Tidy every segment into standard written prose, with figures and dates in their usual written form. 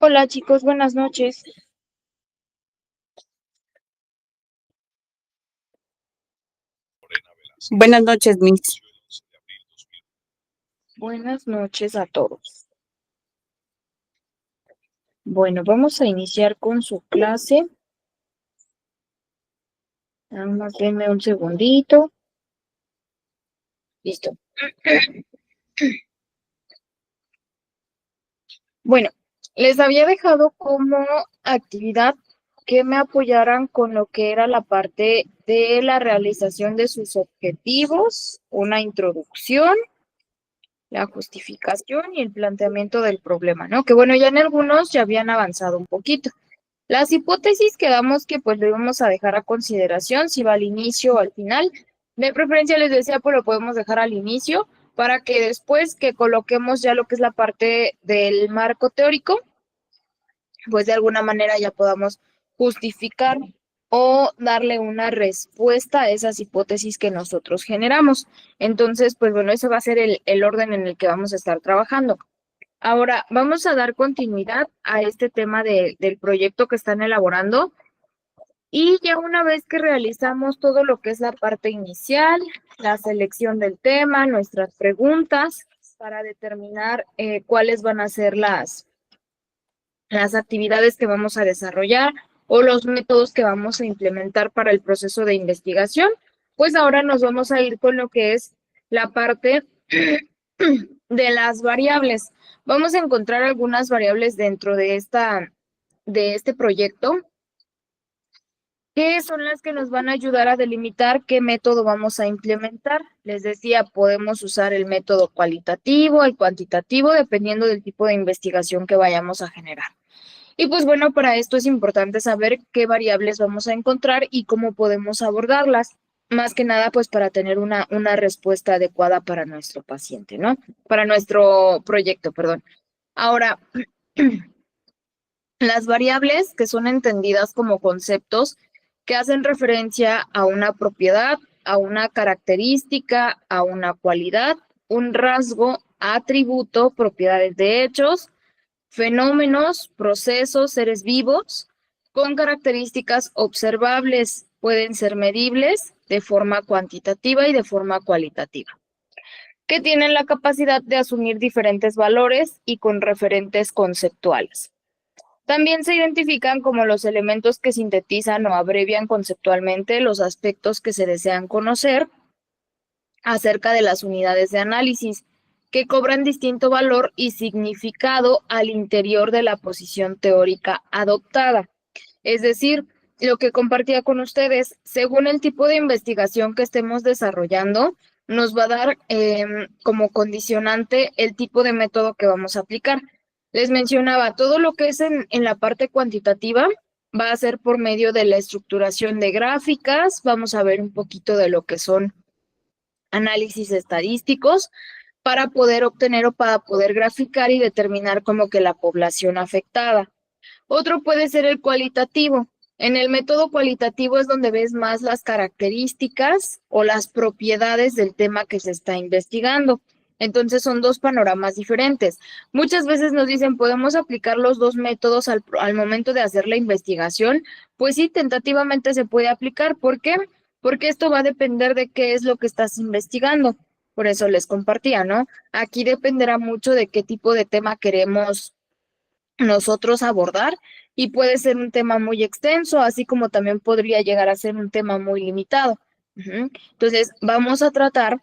Hola chicos, buenas noches. Buenas noches, Miss. Buenas noches a todos. Bueno, vamos a iniciar con su clase. Nada más denme un segundito. Listo. Bueno, les había dejado como actividad que me apoyaran con lo que era la parte de la realización de sus objetivos, una introducción, la justificación y el planteamiento del problema, ¿no? Que bueno, ya en algunos ya habían avanzado un poquito. Las hipótesis quedamos que pues lo íbamos a dejar a consideración, si va al inicio o al final. De preferencia les decía, pues lo podemos dejar al inicio para que después que coloquemos ya lo que es la parte del marco teórico, pues de alguna manera ya podamos justificar o darle una respuesta a esas hipótesis que nosotros generamos. Entonces, pues bueno, ese va a ser el orden en el que vamos a estar trabajando. Ahora, vamos a dar continuidad a este tema del proyecto que están elaborando y ya una vez que realizamos todo lo que es la parte inicial, la selección del tema, nuestras preguntas para determinar cuáles van a ser las actividades que vamos a desarrollar o los métodos que vamos a implementar para el proceso de investigación, pues ahora nos vamos a ir con lo que es la parte de las variables. Vamos a encontrar algunas variables dentro de este proyecto, que son las que nos van a ayudar a delimitar qué método vamos a implementar. Les decía, podemos usar el método cualitativo, el cuantitativo, dependiendo del tipo de investigación que vayamos a generar. Y pues bueno, para esto es importante saber qué variables vamos a encontrar y cómo podemos abordarlas. Más que nada, pues para tener una respuesta adecuada para nuestro paciente, ¿no? Para nuestro proyecto, perdón. Ahora, las variables que son entendidas como conceptos que hacen referencia a una propiedad, a una característica, a una cualidad, un rasgo, atributo, propiedades de hechos, fenómenos, procesos, seres vivos, con características observables, pueden ser medibles de forma cuantitativa y de forma cualitativa, que tienen la capacidad de asumir diferentes valores y con referentes conceptuales. También se identifican como los elementos que sintetizan o abrevian conceptualmente los aspectos que se desean conocer acerca de las unidades de análisis, que cobran distinto valor y significado al interior de la posición teórica adoptada. Es decir, lo que compartía con ustedes, según el tipo de investigación que estemos desarrollando, nos va a dar como condicionante el tipo de método que vamos a aplicar. Les mencionaba, todo lo que es en la parte cuantitativa va a ser por medio de la estructuración de gráficas, vamos a ver un poquito de lo que son análisis estadísticos para poder obtener o para poder graficar y determinar como que la población afectada. Otro puede ser el cualitativo. En el método cualitativo es donde ves más las características o las propiedades del tema que se está investigando. Entonces son dos panoramas diferentes. Muchas veces nos dicen, ¿podemos aplicar los dos métodos al momento de hacer la investigación? Pues sí, tentativamente se puede aplicar. ¿Por qué? Porque esto va a depender de qué es lo que estás investigando. Por eso les compartía, ¿no? Aquí dependerá mucho de qué tipo de tema queremos nosotros abordar y puede ser un tema muy extenso, así como también podría llegar a ser un tema muy limitado. Entonces, vamos a tratar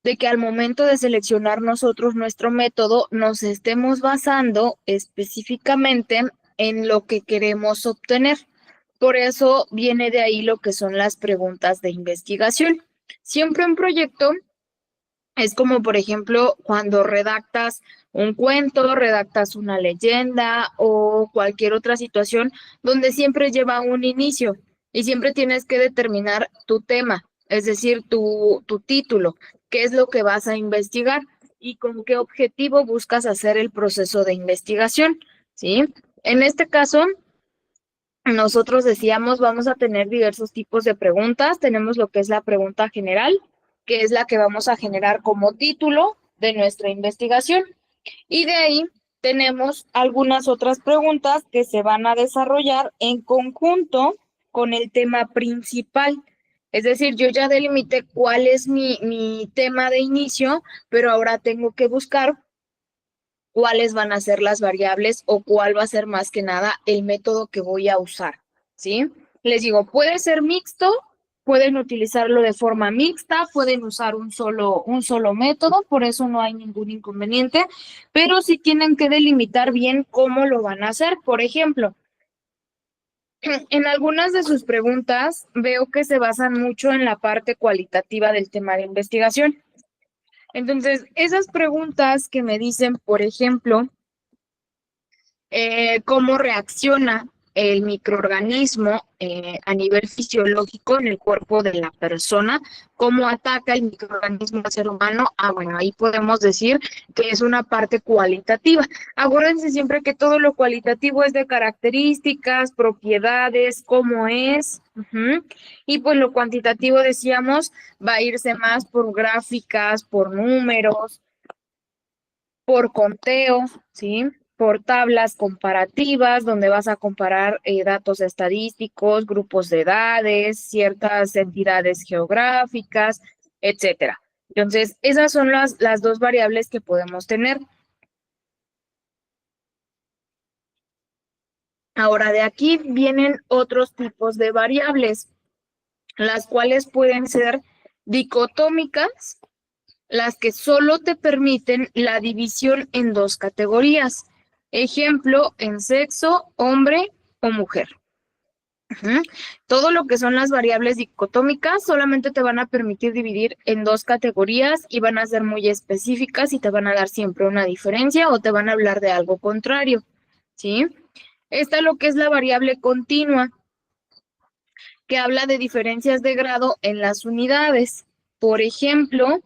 de que al momento de seleccionar nosotros nuestro método nos estemos basando específicamente en lo que queremos obtener. Por eso viene de ahí lo que son las preguntas de investigación. Siempre un proyecto es como, por ejemplo, cuando redactas un cuento, redactas una leyenda o cualquier otra situación donde siempre lleva un inicio y siempre tienes que determinar tu tema, es decir, tu título, qué es lo que vas a investigar y con qué objetivo buscas hacer el proceso de investigación, ¿sí? En este caso, nosotros decíamos, vamos a tener diversos tipos de preguntas. Tenemos lo que es la pregunta general, que es la que vamos a generar como título de nuestra investigación. Y de ahí tenemos algunas otras preguntas que se van a desarrollar en conjunto con el tema principal. Es decir, yo ya delimité cuál es mi tema de inicio, pero ahora tengo que buscar cuáles van a ser las variables o cuál va a ser más que nada el método que voy a usar, ¿sí? Les digo, puede ser mixto, pueden utilizarlo de forma mixta, pueden usar un solo método, por eso no hay ningún inconveniente, pero sí tienen que delimitar bien cómo lo van a hacer. Por ejemplo, en algunas de sus preguntas veo que se basan mucho en la parte cualitativa del tema de investigación. Entonces, esas preguntas que me dicen, por ejemplo, cómo reacciona el microorganismo a nivel fisiológico en el cuerpo de la persona, cómo ataca el microorganismo al ser humano. Bueno, ahí podemos decir que es una parte cualitativa. Acuérdense siempre que todo lo cualitativo es de características, propiedades, cómo es. Y pues lo cuantitativo, decíamos, va a irse más por gráficas, por números, por conteo, ¿sí? Por tablas comparativas, donde vas a comparar datos estadísticos, grupos de edades, ciertas entidades geográficas, etcétera. Entonces, esas son las dos variables que podemos tener. Ahora, de aquí vienen otros tipos de variables, las cuales pueden ser dicotómicas, las que solo te permiten la división en dos categorías. Ejemplo, en sexo, hombre o mujer. Todo lo que son las variables dicotómicas solamente te van a permitir dividir en dos categorías y van a ser muy específicas y te van a dar siempre una diferencia o te van a hablar de algo contrario, ¿sí? Esta es lo que es la variable continua, que habla de diferencias de grado en las unidades. Por ejemplo,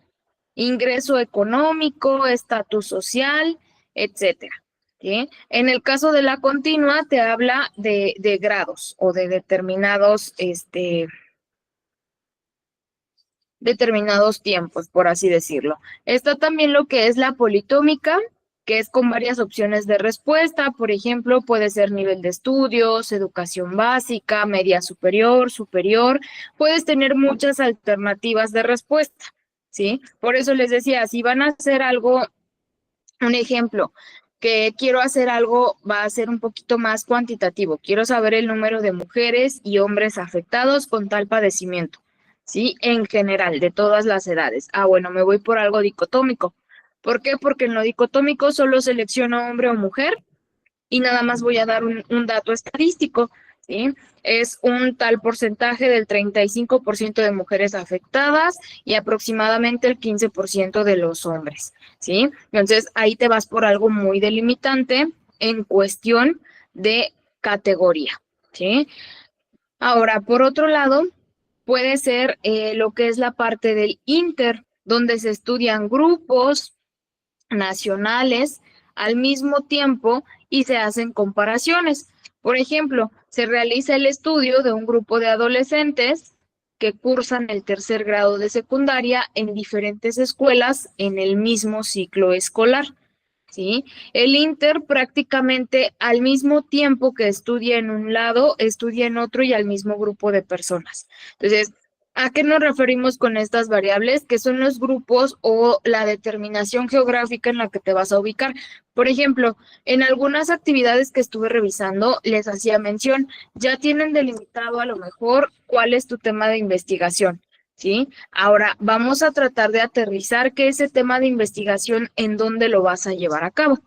ingreso económico, estatus social, etcétera. ¿Sí? En el caso de la continua, te habla de grados o de determinados tiempos, por así decirlo. Está también lo que es la politómica, que es con varias opciones de respuesta. Por ejemplo, puede ser nivel de estudios, educación básica, media superior, superior. Puedes tener muchas alternativas de respuesta, ¿sí? Por eso les decía, si van a hacer algo, un ejemplo, que quiero hacer algo, va a ser un poquito más cuantitativo. Quiero saber el número de mujeres y hombres afectados con tal padecimiento, ¿sí? En general, de todas las edades. Bueno, me voy por algo dicotómico. ¿Por qué? Porque en lo dicotómico solo selecciono hombre o mujer y nada más voy a dar un dato estadístico, ¿sí? Es un tal porcentaje del 35% de mujeres afectadas y aproximadamente el 15% de los hombres, ¿sí? Entonces, ahí te vas por algo muy delimitante en cuestión de categoría, ¿sí? Ahora, por otro lado, puede ser lo que es la parte del inter, donde se estudian grupos nacionales al mismo tiempo y se hacen comparaciones. Por ejemplo, se realiza el estudio de un grupo de adolescentes que cursan el tercer grado de secundaria en diferentes escuelas en el mismo ciclo escolar, ¿sí? El inter prácticamente al mismo tiempo que estudia en un lado, estudia en otro y al mismo grupo de personas. Entonces, ¿a qué nos referimos con estas variables? Que son los grupos o la determinación geográfica en la que te vas a ubicar. Por ejemplo, en algunas actividades que estuve revisando, les hacía mención, ya tienen delimitado a lo mejor cuál es tu tema de investigación, ¿sí? Ahora, vamos a tratar de aterrizar que ese tema de investigación, ¿en dónde lo vas a llevar a cabo?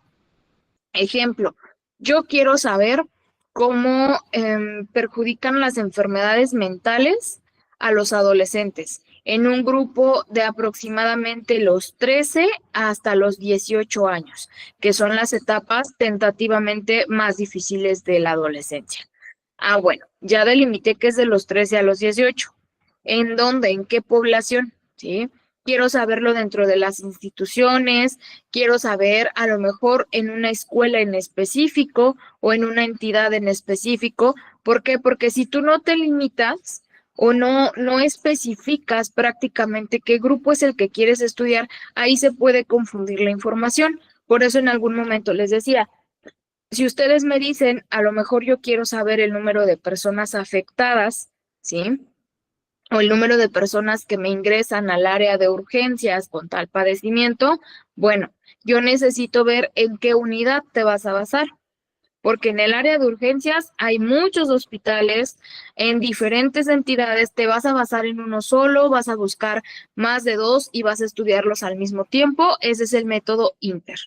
Ejemplo, yo quiero saber cómo perjudican las enfermedades mentales a los adolescentes en un grupo de aproximadamente los 13 hasta los 18 años, que son las etapas tentativamente más difíciles de la adolescencia. Bueno, ya delimité que es de los 13 a los 18. ¿En dónde? ¿En qué población? ¿Sí? Quiero saberlo dentro de las instituciones, quiero saber a lo mejor en una escuela en específico o en una entidad en específico. ¿Por qué? Porque si tú no te limitas o no especificas prácticamente qué grupo es el que quieres estudiar, ahí se puede confundir la información. Por eso en algún momento les decía, si ustedes me dicen, a lo mejor yo quiero saber el número de personas afectadas, ¿sí? O el número de personas que me ingresan al área de urgencias con tal padecimiento, bueno, yo necesito ver en qué unidad te vas a basar, porque en el área de urgencias hay muchos hospitales en diferentes entidades, te vas a basar en uno solo, vas a buscar más de dos y vas a estudiarlos al mismo tiempo, ese es el método Inter.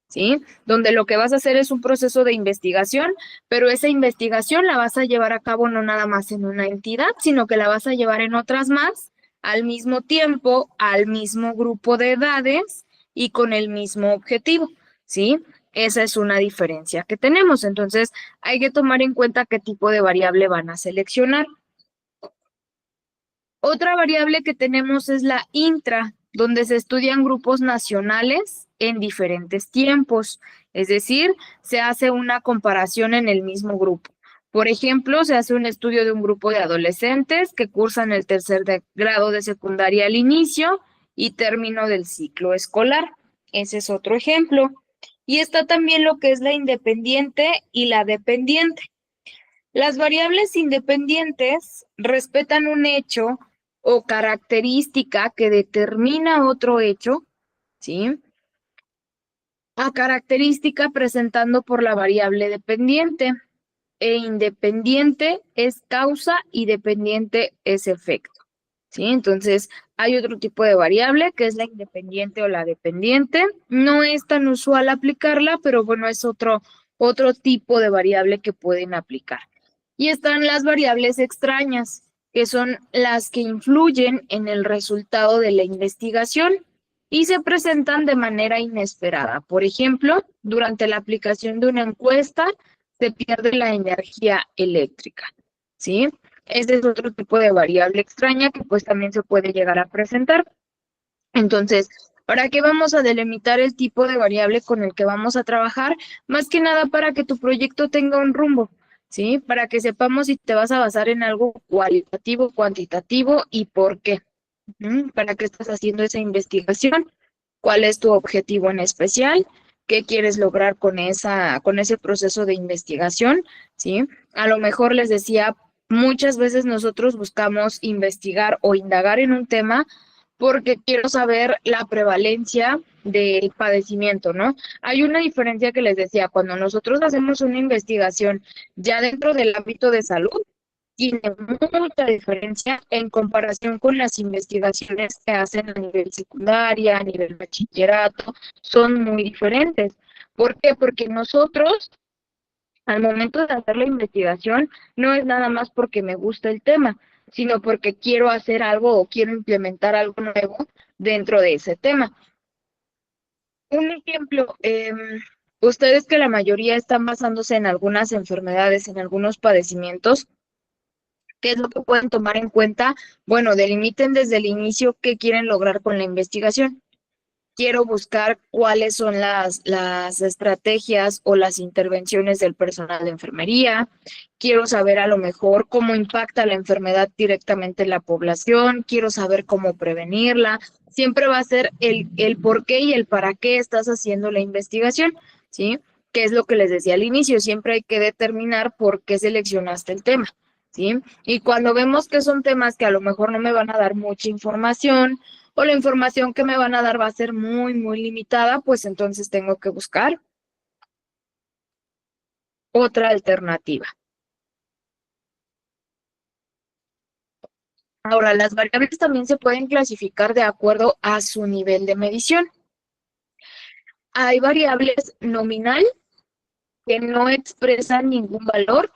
¿Sí? Donde lo que vas a hacer es un proceso de investigación, pero esa investigación la vas a llevar a cabo no nada más en una entidad, sino que la vas a llevar en otras más, al mismo tiempo, al mismo grupo de edades y con el mismo objetivo, ¿sí? Esa es una diferencia que tenemos. Entonces, hay que tomar en cuenta qué tipo de variable van a seleccionar. Otra variable que tenemos es la intra, donde se estudian grupos nacionales en diferentes tiempos, es decir, se hace una comparación en el mismo grupo. Por ejemplo, se hace un estudio de un grupo de adolescentes que cursan el grado de secundaria al inicio y término del ciclo escolar. Ese es otro ejemplo. Y está también lo que es la independiente y la dependiente. Las variables independientes respetan un hecho o característica que determina otro hecho, ¿sí? A característica presentando por la variable dependiente. E independiente es causa y dependiente es efecto, ¿sí? Entonces, hay otro tipo de variable que es la independiente o la dependiente. No es tan usual aplicarla, pero bueno, es otro tipo de variable que pueden aplicar. Y están las variables extrañas, que son las que influyen en el resultado de la investigación y se presentan de manera inesperada. Por ejemplo, durante la aplicación de una encuesta se pierde la energía eléctrica, ¿sí? Este es otro tipo de variable extraña que pues también se puede llegar a presentar. Entonces, ¿para qué vamos a delimitar el tipo de variable con el que vamos a trabajar? Más que nada para que tu proyecto tenga un rumbo, ¿sí? Para que sepamos si te vas a basar en algo cualitativo, cuantitativo y por qué. ¿Para qué estás haciendo esa investigación? ¿Cuál es tu objetivo en especial? ¿Qué quieres lograr con ese proceso de investigación? ¿Sí? A lo mejor les decía, muchas veces nosotros buscamos investigar o indagar en un tema porque quiero saber la prevalencia del padecimiento, ¿no? Hay una diferencia que les decía, cuando nosotros hacemos una investigación ya dentro del ámbito de salud, tiene mucha diferencia en comparación con las investigaciones que hacen a nivel secundaria, a nivel bachillerato, son muy diferentes. ¿Por qué? Porque nosotros, al momento de hacer la investigación, no es nada más porque me gusta el tema, sino porque quiero hacer algo o quiero implementar algo nuevo dentro de ese tema. Un ejemplo, ustedes que la mayoría están basándose en algunas enfermedades, en algunos padecimientos, ¿qué es lo que pueden tomar en cuenta? Bueno, delimiten desde el inicio qué quieren lograr con la investigación. Quiero buscar cuáles son las estrategias o las intervenciones del personal de enfermería. Quiero saber a lo mejor cómo impacta la enfermedad directamente en la población. Quiero saber cómo prevenirla. Siempre va a ser el por qué y el para qué estás haciendo la investigación, ¿sí? Que es lo que les decía al inicio. Siempre hay que determinar por qué seleccionaste el tema, ¿sí? Y cuando vemos que son temas que a lo mejor no me van a dar mucha información, o la información que me van a dar va a ser muy, muy limitada, pues entonces tengo que buscar otra alternativa. Ahora, las variables también se pueden clasificar de acuerdo a su nivel de medición. Hay variables nominal que no expresan ningún valor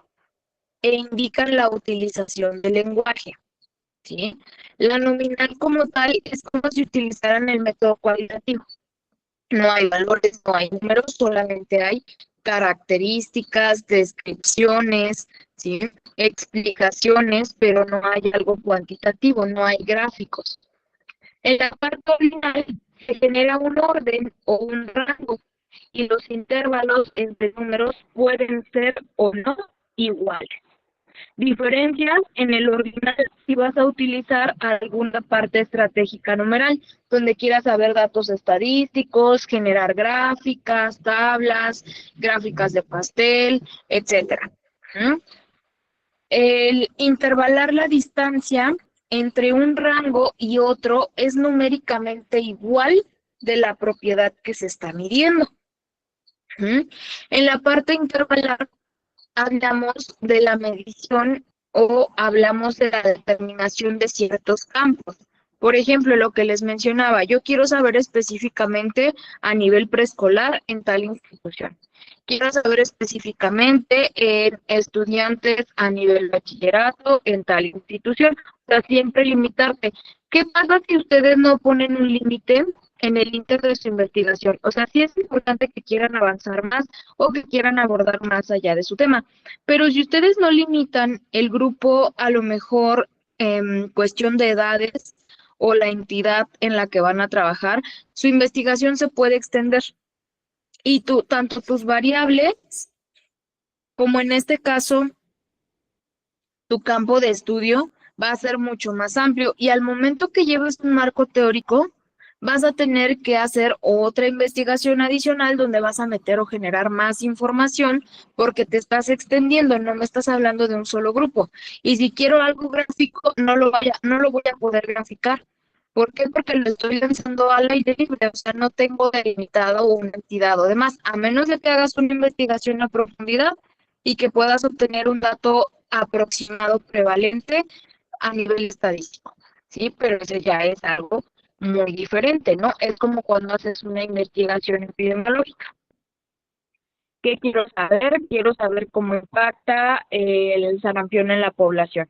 e indican la utilización del lenguaje, ¿sí? La nominal como tal es como si utilizaran el método cualitativo. No hay valores, no hay números, solamente hay características, descripciones, ¿sí? Explicaciones, pero no hay algo cuantitativo, no hay gráficos. En la parte ordinal se genera un orden o un rango y los intervalos entre números pueden ser o no iguales. Diferencias en el ordinal si vas a utilizar alguna parte estratégica numeral, donde quieras saber datos estadísticos, generar gráficas, tablas, gráficas de pastel, etcétera. El intervalar la distancia entre un rango y otro es numéricamente igual de la propiedad que se está midiendo. En la parte intervalar hablamos de la medición o hablamos de la determinación de ciertos campos. Por ejemplo, lo que les mencionaba, yo quiero saber específicamente a nivel preescolar en tal institución. Quiero saber específicamente en estudiantes a nivel bachillerato en tal institución. O sea, siempre limitarte. ¿Qué pasa si ustedes no ponen un límite en el inter de su investigación? O sea, sí es importante que quieran avanzar más o que quieran abordar más allá de su tema. Pero si ustedes no limitan el grupo, a lo mejor en cuestión de edades o la entidad en la que van a trabajar, su investigación se puede extender. Y tanto tus variables como en este caso tu campo de estudio va a ser mucho más amplio y al momento que lleves un marco teórico vas a tener que hacer otra investigación adicional donde vas a meter o generar más información porque te estás extendiendo, no me estás hablando de un solo grupo. Y si quiero algo gráfico, no lo voy a poder graficar. ¿Por qué? Porque lo estoy lanzando al aire libre, o sea, no tengo delimitado una entidad o demás, a menos de que hagas una investigación a profundidad y que puedas obtener un dato aproximado prevalente a nivel estadístico, ¿sí? Pero eso ya es algo muy diferente, ¿no? Es como cuando haces una investigación epidemiológica. ¿Qué quiero saber? Quiero saber cómo impacta el sarampión en la población.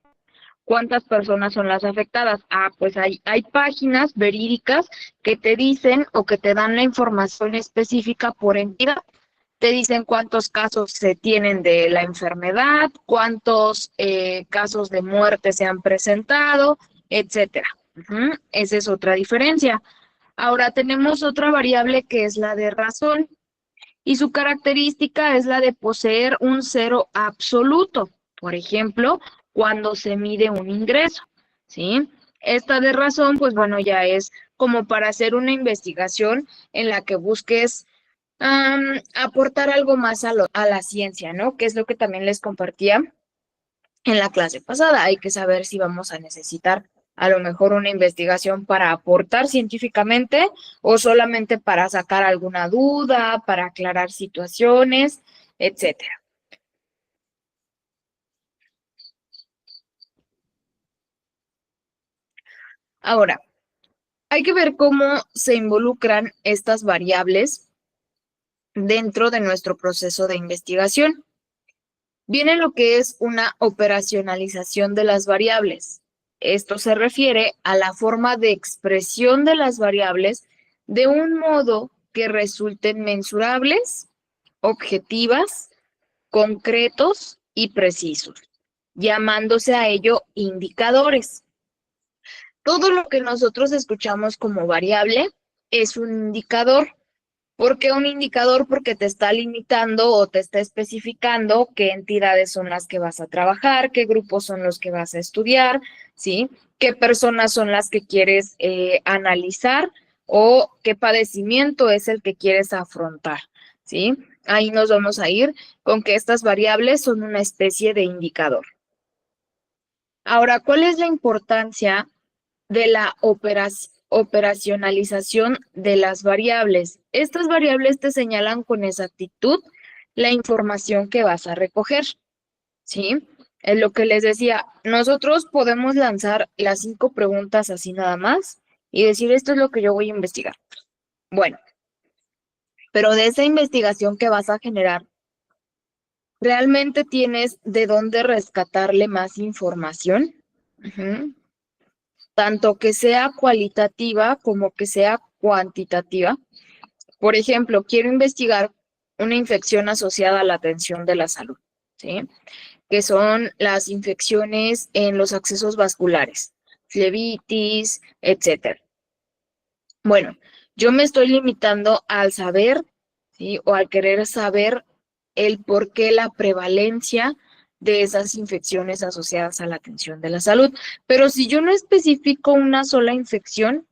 ¿Cuántas personas son las afectadas? Ah, pues hay páginas verídicas que te dicen o que te dan la información específica por entidad. Te dicen cuántos casos se tienen de la enfermedad, cuántos casos de muerte se han presentado, etcétera. Esa es otra diferencia. Ahora tenemos otra variable que es la de razón y su característica es la de poseer un cero absoluto. Por ejemplo, cuando se mide un ingreso, ¿sí? Esta de razón, pues bueno, ya es como para hacer una investigación en la que busques aportar algo más a la ciencia, ¿no? Que es lo que también les compartía en la clase pasada. Hay que saber si vamos a necesitar a lo mejor una investigación para aportar científicamente o solamente para sacar alguna duda, para aclarar situaciones, etcétera. Ahora, hay que ver cómo se involucran estas variables dentro de nuestro proceso de investigación. Viene lo que es una operacionalización de las variables. Esto se refiere a la forma de expresión de las variables de un modo que resulten mensurables, objetivas, concretos y precisos, llamándose a ello indicadores. Todo lo que nosotros escuchamos como variable es un indicador. ¿Por qué un indicador? Porque te está limitando o te está especificando qué entidades son las que vas a trabajar, qué grupos son los que vas a estudiar, ¿sí? Qué personas son las que quieres analizar o qué padecimiento es el que quieres afrontar, ¿sí? Ahí nos vamos a ir con que estas variables son una especie de indicador. Ahora, ¿cuál es la importancia de la operacionalización de las variables? Estas variables te señalan con exactitud la información que vas a recoger, ¿sí? Es lo que les decía, nosotros podemos lanzar las 5 preguntas así nada más y decir, esto es lo que yo voy a investigar. Bueno, pero de esa investigación que vas a generar, ¿realmente tienes de dónde rescatarle más información? Tanto que sea cualitativa como que sea cuantitativa. Por ejemplo, quiero investigar una infección asociada a la atención de la salud, ¿sí? Que son las infecciones en los accesos vasculares, flebitis, etcétera. Bueno, yo me estoy limitando al saber, ¿sí? O al querer saber el por qué la prevalencia de esas infecciones asociadas a la atención de la salud. Pero si yo no especifico una sola infección,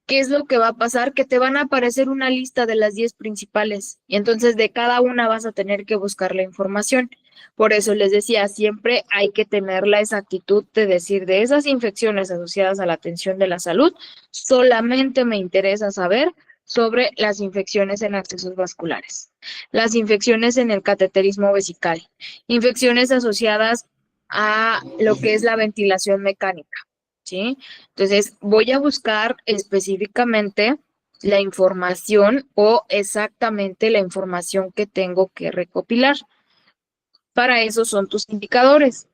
¿qué es lo que va a pasar? Que te van a aparecer una lista de las 10 principales y entonces de cada una vas a tener que buscar la información. Por eso les decía, siempre hay que tener la exactitud de decir de esas infecciones asociadas a la atención de la salud, solamente me interesa saber sobre las infecciones en accesos vasculares, las infecciones en el cateterismo vesical, infecciones asociadas a lo que es la ventilación mecánica, ¿sí? Entonces, voy a buscar específicamente la información o exactamente la información que tengo que recopilar. Para eso son tus indicadores.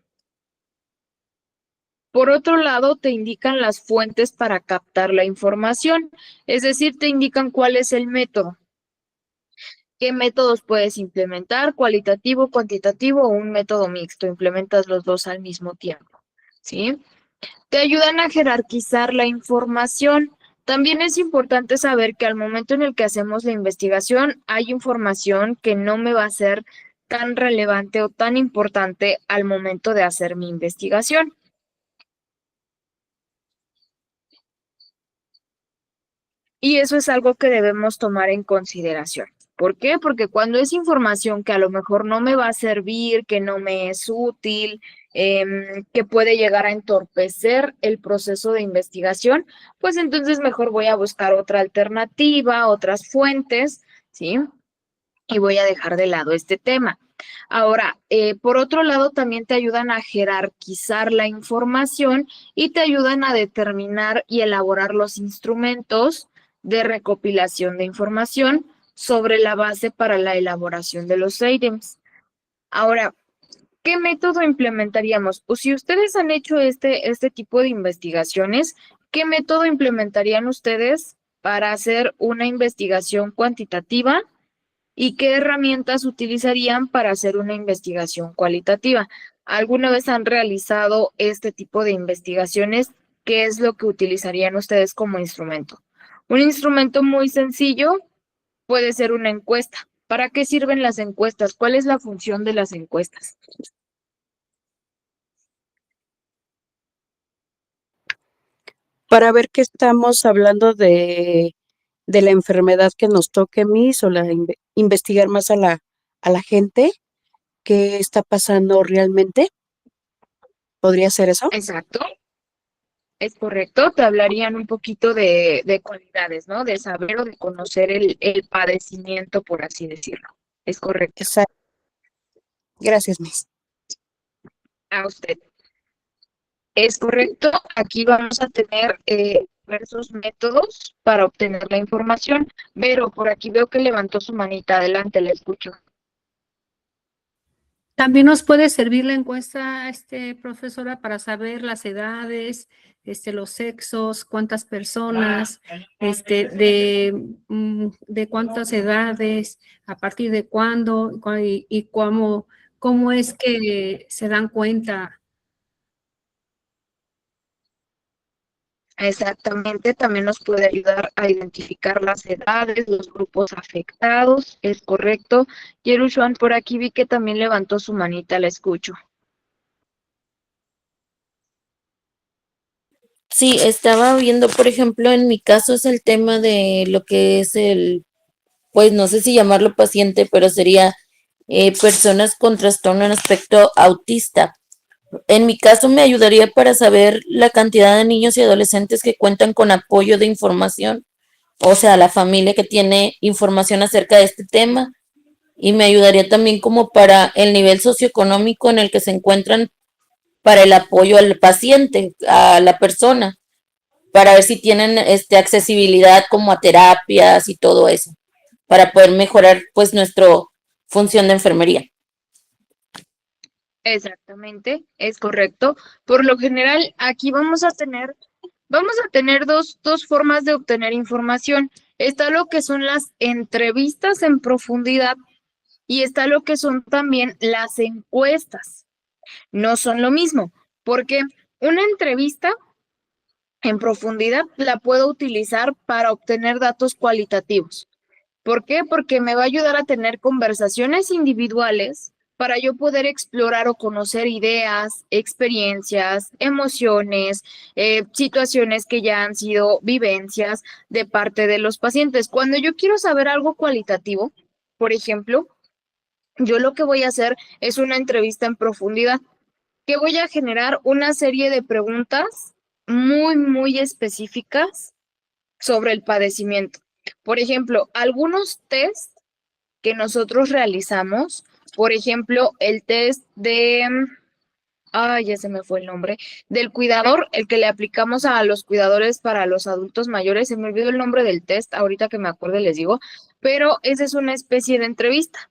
Por otro lado, te indican las fuentes para captar la información, es decir, te indican cuál es el método. ¿Qué métodos puedes implementar? Cualitativo, cuantitativo o un método mixto. Implementas los dos al mismo tiempo, ¿sí? Te ayudan a jerarquizar la información. También es importante saber que al momento en el que hacemos la investigación hay información que no me va a ser tan relevante o tan importante al momento de hacer mi investigación. Y eso es algo que debemos tomar en consideración. ¿Por qué? Porque cuando es información que a lo mejor no me va a servir, que no me es útil, que puede llegar a entorpecer el proceso de investigación, pues entonces mejor voy a buscar otra alternativa, otras fuentes, ¿sí? Y voy a dejar de lado este tema. Ahora, por otro lado, también te ayudan a jerarquizar la información y te ayudan a determinar y elaborar los instrumentos de recopilación de información sobre la base para la elaboración de los ítems. Ahora, ¿qué método implementaríamos? O si ustedes han hecho este tipo de investigaciones, ¿qué método implementarían ustedes para hacer una investigación cuantitativa? ¿Y qué herramientas utilizarían para hacer una investigación cualitativa? ¿Alguna vez han realizado este tipo de investigaciones? ¿Qué es lo que utilizarían ustedes como instrumento? Un instrumento muy sencillo puede ser una encuesta. ¿Para qué sirven las encuestas? ¿Cuál es la función de las encuestas? Para ver que estamos hablando de la enfermedad que nos toque, Miss, o investigar más a la gente, qué está pasando realmente. ¿Podría ser eso? Exacto, es correcto. Te hablarían un poquito de cualidades, ¿no? De saber o de conocer el padecimiento, por así decirlo. Es correcto. Exacto. Gracias, Miss. A usted. Es correcto, aquí vamos a tener diversos métodos para obtener la información. Pero por aquí veo que levantó su manita. Adelante, le escucho. También nos puede servir la encuesta, profesora, para saber las edades, los sexos, cuántas personas, de cuántas edades, a partir de cuándo y cómo es que se dan cuenta. Exactamente, también nos puede ayudar a identificar las edades, los grupos afectados. Es correcto. Yerushuan, por aquí vi que también levantó su manita. La escucho. Sí, estaba viendo, por ejemplo, en mi caso es el tema de lo que es pues no sé si llamarlo paciente, pero sería personas con trastorno en aspecto autista. En mi caso me ayudaría para saber la cantidad de niños y adolescentes que cuentan con apoyo de información, o sea, la familia que tiene información acerca de este tema, y me ayudaría también como para el nivel socioeconómico en el que se encuentran para el apoyo al paciente, a la persona, para ver si tienen accesibilidad como a terapias y todo eso, para poder mejorar pues nuestra función de enfermería. Exactamente, es correcto. Por lo general, aquí vamos a tener dos formas de obtener información. Está lo que son las entrevistas en profundidad y está lo que son también las encuestas. No son lo mismo, porque una entrevista en profundidad la puedo utilizar para obtener datos cualitativos. ¿Por qué? Porque me va a ayudar a tener conversaciones individuales para yo poder explorar o conocer ideas, experiencias, emociones, situaciones que ya han sido vivencias de parte de los pacientes. Cuando yo quiero saber algo cualitativo, por ejemplo, yo lo que voy a hacer es una entrevista en profundidad, que voy a generar una serie de preguntas muy específicas sobre el padecimiento. Por ejemplo, algunos test que nosotros realizamos, por ejemplo, el test de, ya se me fue el nombre, del cuidador, el que le aplicamos a los cuidadores para los adultos mayores, se me olvidó el nombre del test, ahorita que me acuerde les digo, pero esa es una especie de entrevista.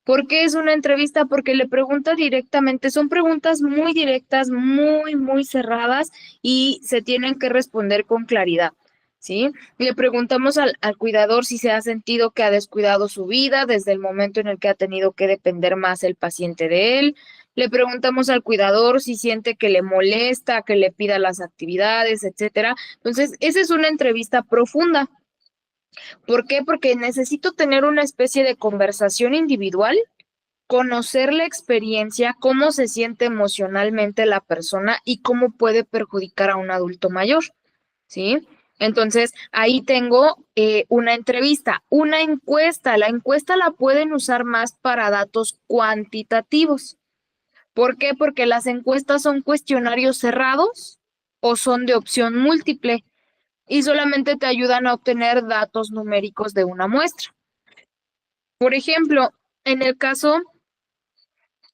¿Por qué es una entrevista? Porque le pregunta directamente, son preguntas muy directas, muy cerradas y se tienen que responder con claridad, ¿sí? Le preguntamos al cuidador si se ha sentido que ha descuidado su vida desde el momento en el que ha tenido que depender más el paciente de él. Le preguntamos al cuidador si siente que le molesta, que le pida las actividades, etcétera. Entonces, esa es una entrevista profunda. ¿Por qué? Porque necesito tener una especie de conversación individual, conocer la experiencia, cómo se siente emocionalmente la persona y cómo puede perjudicar a un adulto mayor, ¿sí? Entonces, ahí tengo una entrevista, una encuesta. La encuesta la pueden usar más para datos cuantitativos. ¿Por qué? Porque las encuestas son cuestionarios cerrados o son de opción múltiple y solamente te ayudan a obtener datos numéricos de una muestra. Por ejemplo, en el caso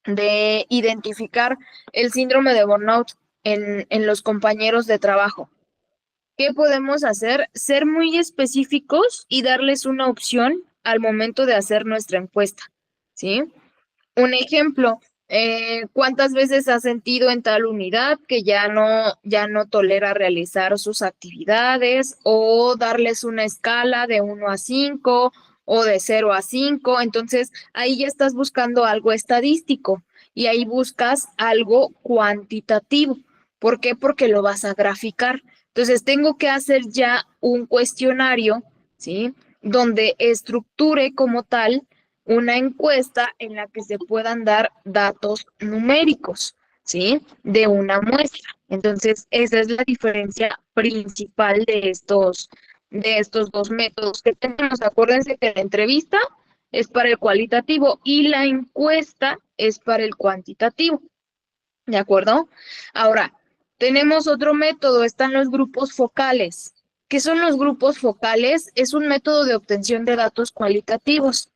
de identificar el síndrome de burnout en los compañeros de trabajo, ¿qué podemos hacer? Ser muy específicos y darles una opción al momento de hacer nuestra encuesta, ¿sí? Un ejemplo, ¿cuántas veces has sentido en tal unidad que ya no tolera realizar sus actividades? O darles una escala de 1 a 5 o de 0 a 5. Entonces, ahí ya estás buscando algo estadístico y ahí buscas algo cuantitativo. ¿Por qué? Porque lo vas a graficar. Entonces, tengo que hacer ya un cuestionario, ¿sí? Donde estructure como tal una encuesta en la que se puedan dar datos numéricos, ¿sí? De una muestra. Entonces, esa es la diferencia principal de estos dos métodos que tenemos. Acuérdense que la entrevista es para el cualitativo y la encuesta es para el cuantitativo. ¿De acuerdo? Ahora, tenemos otro método, están los grupos focales. ¿Qué son los grupos focales? Es un método de obtención de datos cualitativos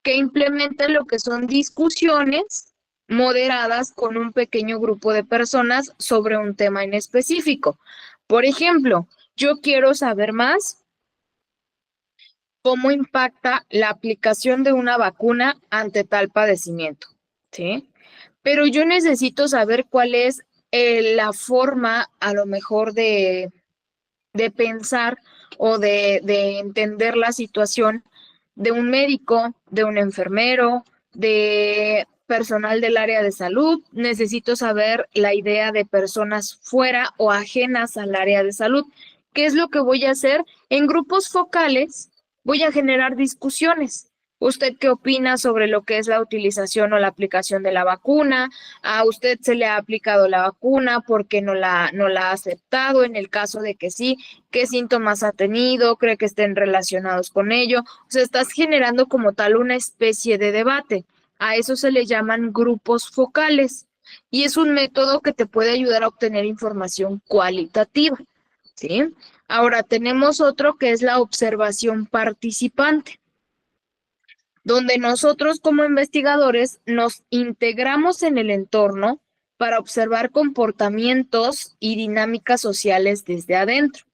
que implementa lo que son discusiones moderadas con un pequeño grupo de personas sobre un tema en específico. Por ejemplo, yo quiero saber más cómo impacta la aplicación de una vacuna ante tal padecimiento, ¿sí? Pero yo necesito saber cuál es la forma, a lo mejor, de pensar o de entender la situación de un médico, de un enfermero, de personal del área de salud. Necesito saber la idea de personas fuera o ajenas al área de salud. ¿Qué es lo que voy a hacer? En grupos focales voy a generar discusiones. ¿Usted qué opina sobre lo que es la utilización o la aplicación de la vacuna? ¿A usted se le ha aplicado la vacuna? ¿Por qué no la ha aceptado? En el caso de que sí, ¿qué síntomas ha tenido? ¿Cree que estén relacionados con ello? O sea, estás generando como tal una especie de debate. A eso se le llaman grupos focales y es un método que te puede ayudar a obtener información cualitativa, ¿sí? Ahora tenemos otro que es la observación participante, donde nosotros como investigadores nos integramos en el entorno para observar comportamientos y dinámicas sociales desde adentro.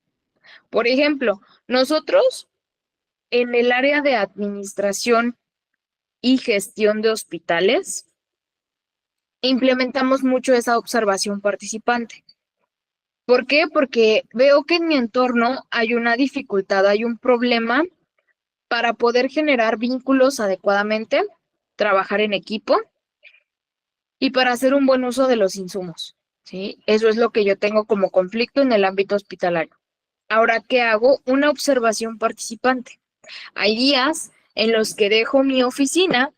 Por ejemplo, nosotros en el área de administración y gestión de hospitales implementamos mucho esa observación participante. ¿Por qué? Porque veo que en mi entorno hay una dificultad, hay un problema para poder generar vínculos adecuadamente, trabajar en equipo y para hacer un buen uso de los insumos, ¿sí? Eso es lo que yo tengo como conflicto en el ámbito hospitalario. Ahora, ¿qué hago? Una observación participante. Hay días en los que dejo mi oficina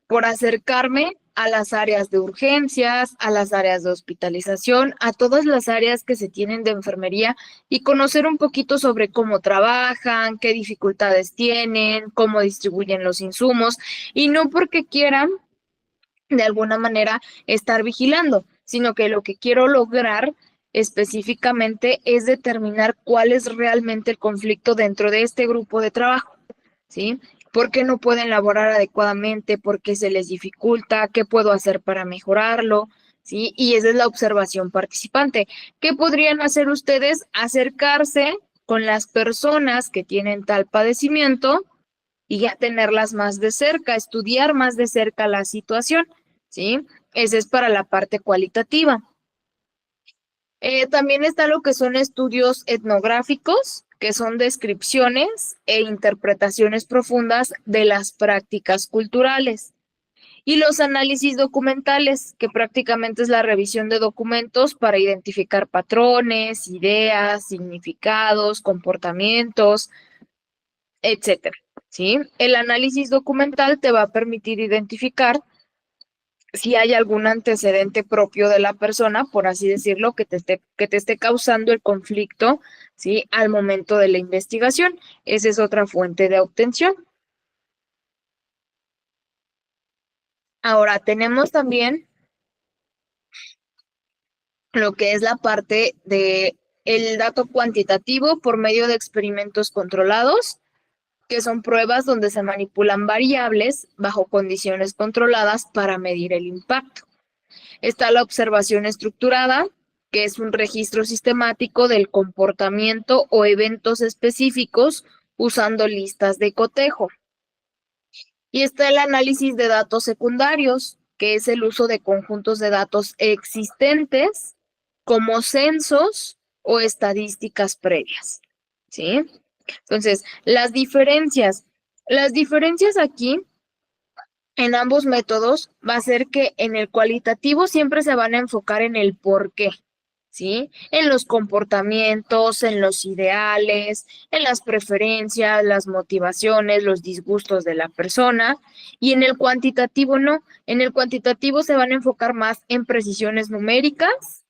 por acercarme a las áreas de urgencias, a las áreas de hospitalización, a todas las áreas que se tienen de enfermería y conocer un poquito sobre cómo trabajan, qué dificultades tienen, cómo distribuyen los insumos, y no porque quieran de alguna manera estar vigilando, sino que lo que quiero lograr específicamente es determinar cuál es realmente el conflicto dentro de este grupo de trabajo, ¿sí? ¿Por qué no pueden laborar adecuadamente? ¿Por qué se les dificulta? ¿Qué puedo hacer para mejorarlo? ¿Sí? Y esa es la observación participante. ¿Qué podrían hacer ustedes? Acercarse con las personas que tienen tal padecimiento y ya tenerlas más de cerca, estudiar más de cerca la situación, ¿sí? Ese es para la parte cualitativa. También está lo que son estudios etnográficos, que son descripciones e interpretaciones profundas de las prácticas culturales. Y los análisis documentales, que prácticamente es la revisión de documentos para identificar patrones, ideas, significados, comportamientos, etcétera, ¿sí? El análisis documental te va a permitir identificar si hay algún antecedente propio de la persona, por así decirlo, que te esté causando el conflicto, ¿sí? Al momento de la investigación. Esa es otra fuente de obtención. Ahora, tenemos también lo que es la parte de el dato cuantitativo por medio de experimentos controlados, que son pruebas donde se manipulan variables bajo condiciones controladas para medir el impacto. Está la observación estructurada, que es un registro sistemático del comportamiento o eventos específicos usando listas de cotejo. Y está el análisis de datos secundarios, que es el uso de conjuntos de datos existentes como censos o estadísticas previas, ¿sí? Entonces, las diferencias aquí en ambos métodos va a ser que en el cualitativo siempre se van a enfocar en el por qué, ¿sí? En los comportamientos, en los ideales, en las preferencias, las motivaciones, los disgustos de la persona, y en el cuantitativo no. En el cuantitativo se van a enfocar más en precisiones numéricas,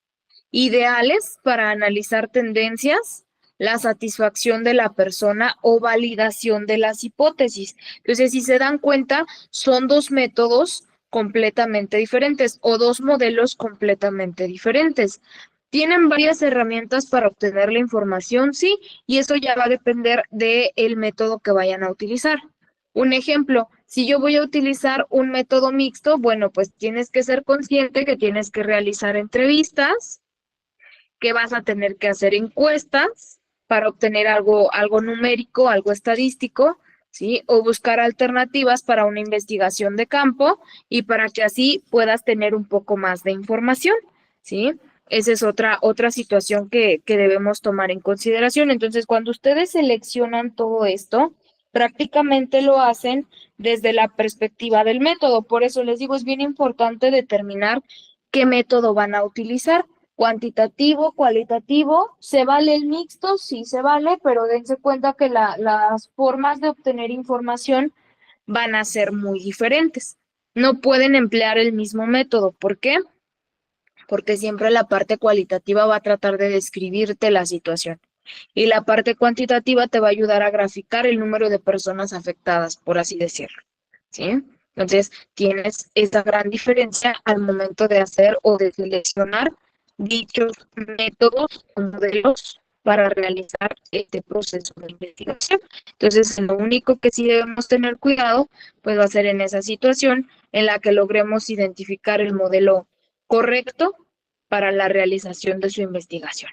ideales para analizar tendencias, la satisfacción de la persona o validación de las hipótesis. Entonces, si se dan cuenta, son dos métodos completamente diferentes o dos modelos completamente diferentes. ¿Tienen varias herramientas para obtener la información? Sí, y eso ya va a depender del método que vayan a utilizar. Un ejemplo, si yo voy a utilizar un método mixto, bueno, pues tienes que ser consciente que tienes que realizar entrevistas, que vas a tener que hacer encuestas para obtener algo numérico, algo estadístico, ¿sí? O buscar alternativas para una investigación de campo y para que así puedas tener un poco más de información, ¿sí? Esa es otra situación que debemos tomar en consideración. Entonces, cuando ustedes seleccionan todo esto, prácticamente lo hacen desde la perspectiva del método. Por eso les digo, es bien importante determinar qué método van a utilizar. Cuantitativo, cualitativo, ¿se vale el mixto? Sí, se vale, pero dense cuenta que las formas de obtener información van a ser muy diferentes. No pueden emplear el mismo método. ¿Por qué? Porque siempre la parte cualitativa va a tratar de describirte la situación y la parte cuantitativa te va a ayudar a graficar el número de personas afectadas, por así decirlo, ¿sí? Entonces, tienes esa gran diferencia al momento de hacer o de seleccionar dichos métodos o modelos para realizar este proceso de investigación. Entonces, lo único que sí debemos tener cuidado, pues va a ser en esa situación en la que logremos identificar el modelo correcto para la realización de su investigación.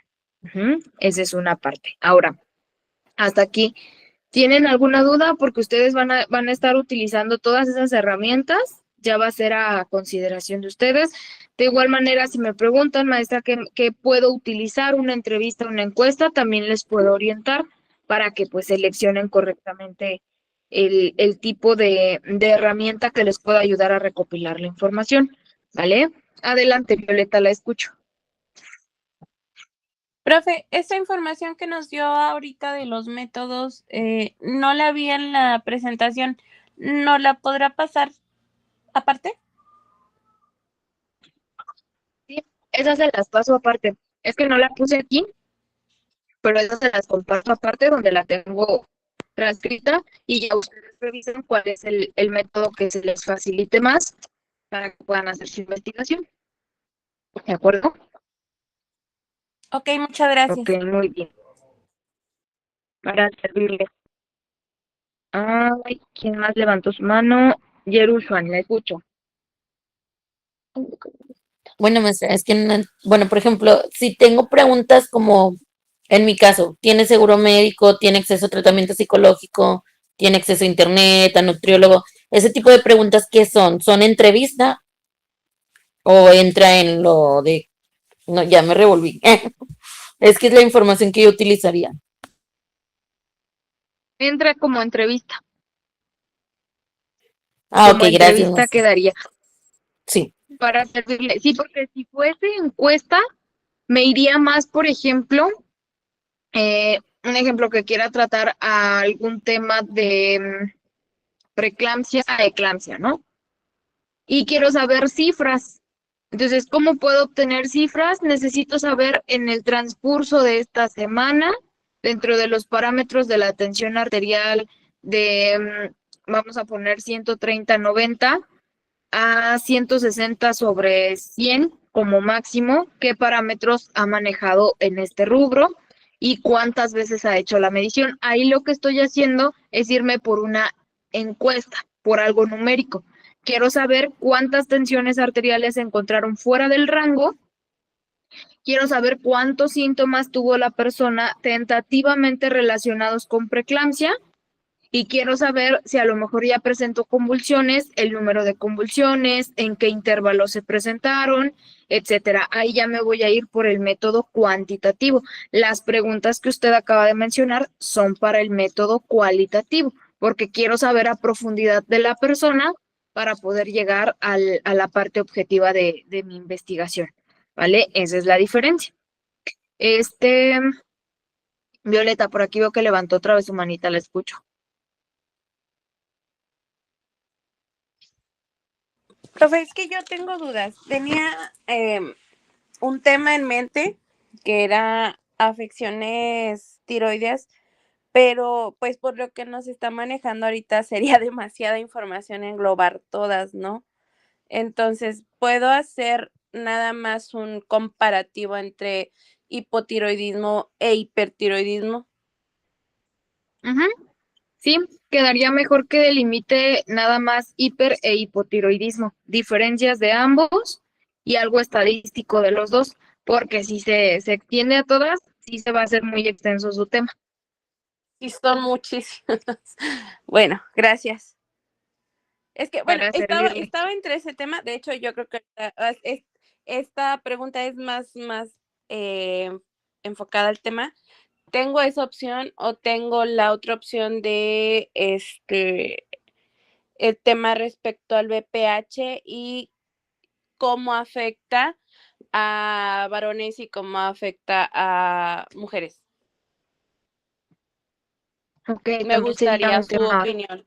Esa es una parte. Ahora, hasta aquí, ¿tienen alguna duda? Porque ustedes van a estar utilizando todas esas herramientas, ya va a ser a consideración de ustedes. De igual manera, si me preguntan, maestra, ¿qué puedo utilizar? Una entrevista, una encuesta, también les puedo orientar para que pues seleccionen correctamente el tipo de herramienta que les pueda ayudar a recopilar la información, ¿vale? Adelante, Violeta, la escucho. Profe, esta información que nos dio ahorita de los métodos, no la vi en la presentación. ¿No la podrá pasar aparte? Esas se las paso aparte. Es que no la puse aquí, pero esas se las comparto aparte donde la tengo transcrita y ya ustedes revisen cuál es el método que se les facilite más para que puedan hacer su investigación. ¿De acuerdo? Ok, muchas gracias. Ok, muy bien. Para servirles. Ay, ¿quién más levantó su mano? Yerushuan, la escucho. Bueno, maestra, es que, bueno, por ejemplo, si tengo preguntas como, en mi caso, ¿tiene seguro médico, tiene acceso a tratamiento psicológico, tiene acceso a internet, a nutriólogo? Ese tipo de preguntas, ¿qué son? ¿Son entrevista o entra en lo de, no, ya me revolví? Es que es la información que yo utilizaría. Entra como entrevista. Ah, ok, Como gracias, entrevista maestra. quedaría. Sí. Para servirle. Sí, porque si fuese encuesta, me iría más, por ejemplo, un ejemplo que quiera tratar a algún tema de preeclampsia a eclampsia, ¿no? Y quiero saber cifras. Entonces, ¿cómo puedo obtener cifras? Necesito saber en el transcurso de esta semana, dentro de los parámetros de la tensión arterial de, vamos a poner 130/90 a 160/100 como máximo, qué parámetros ha manejado en este rubro y cuántas veces ha hecho la medición. Ahí lo que estoy haciendo es irme por una encuesta, por algo numérico. Quiero saber cuántas tensiones arteriales se encontraron fuera del rango. Quiero saber cuántos síntomas tuvo la persona tentativamente relacionados con preeclampsia y quiero saber si a lo mejor ya presentó convulsiones, el número de convulsiones, en qué intervalo se presentaron, etcétera. Ahí ya me voy a ir por el método cuantitativo. Las preguntas que usted acaba de mencionar son para el método cualitativo, porque quiero saber a profundidad de la persona para poder llegar a la parte objetiva de mi investigación. ¿Vale? Esa es la diferencia. Violeta, por aquí veo que levantó otra vez su manita, la escucho. Profe, es que yo tengo dudas. Tenía un tema en mente que era afecciones tiroideas, pero pues por lo que nos está manejando ahorita sería demasiada información englobar todas, ¿no? Entonces, puedo hacer nada más un comparativo entre hipotiroidismo e hipertiroidismo. Ujú. Sí, quedaría mejor que delimite nada más hiper e hipotiroidismo, diferencias de ambos y algo estadístico de los dos, porque si se extiende a todas, sí se va a hacer muy extenso su tema. Y son muchísimas. Bueno, gracias. Es que, bueno, Para estaba, servirle. estaba entre ese tema. De hecho, yo creo que esta pregunta es más enfocada al tema. ¿Tengo esa opción o tengo la otra opción de el tema respecto al BPH y cómo afecta a varones y cómo afecta a mujeres? Ok, Me también sería gustaría un su tema. opinión.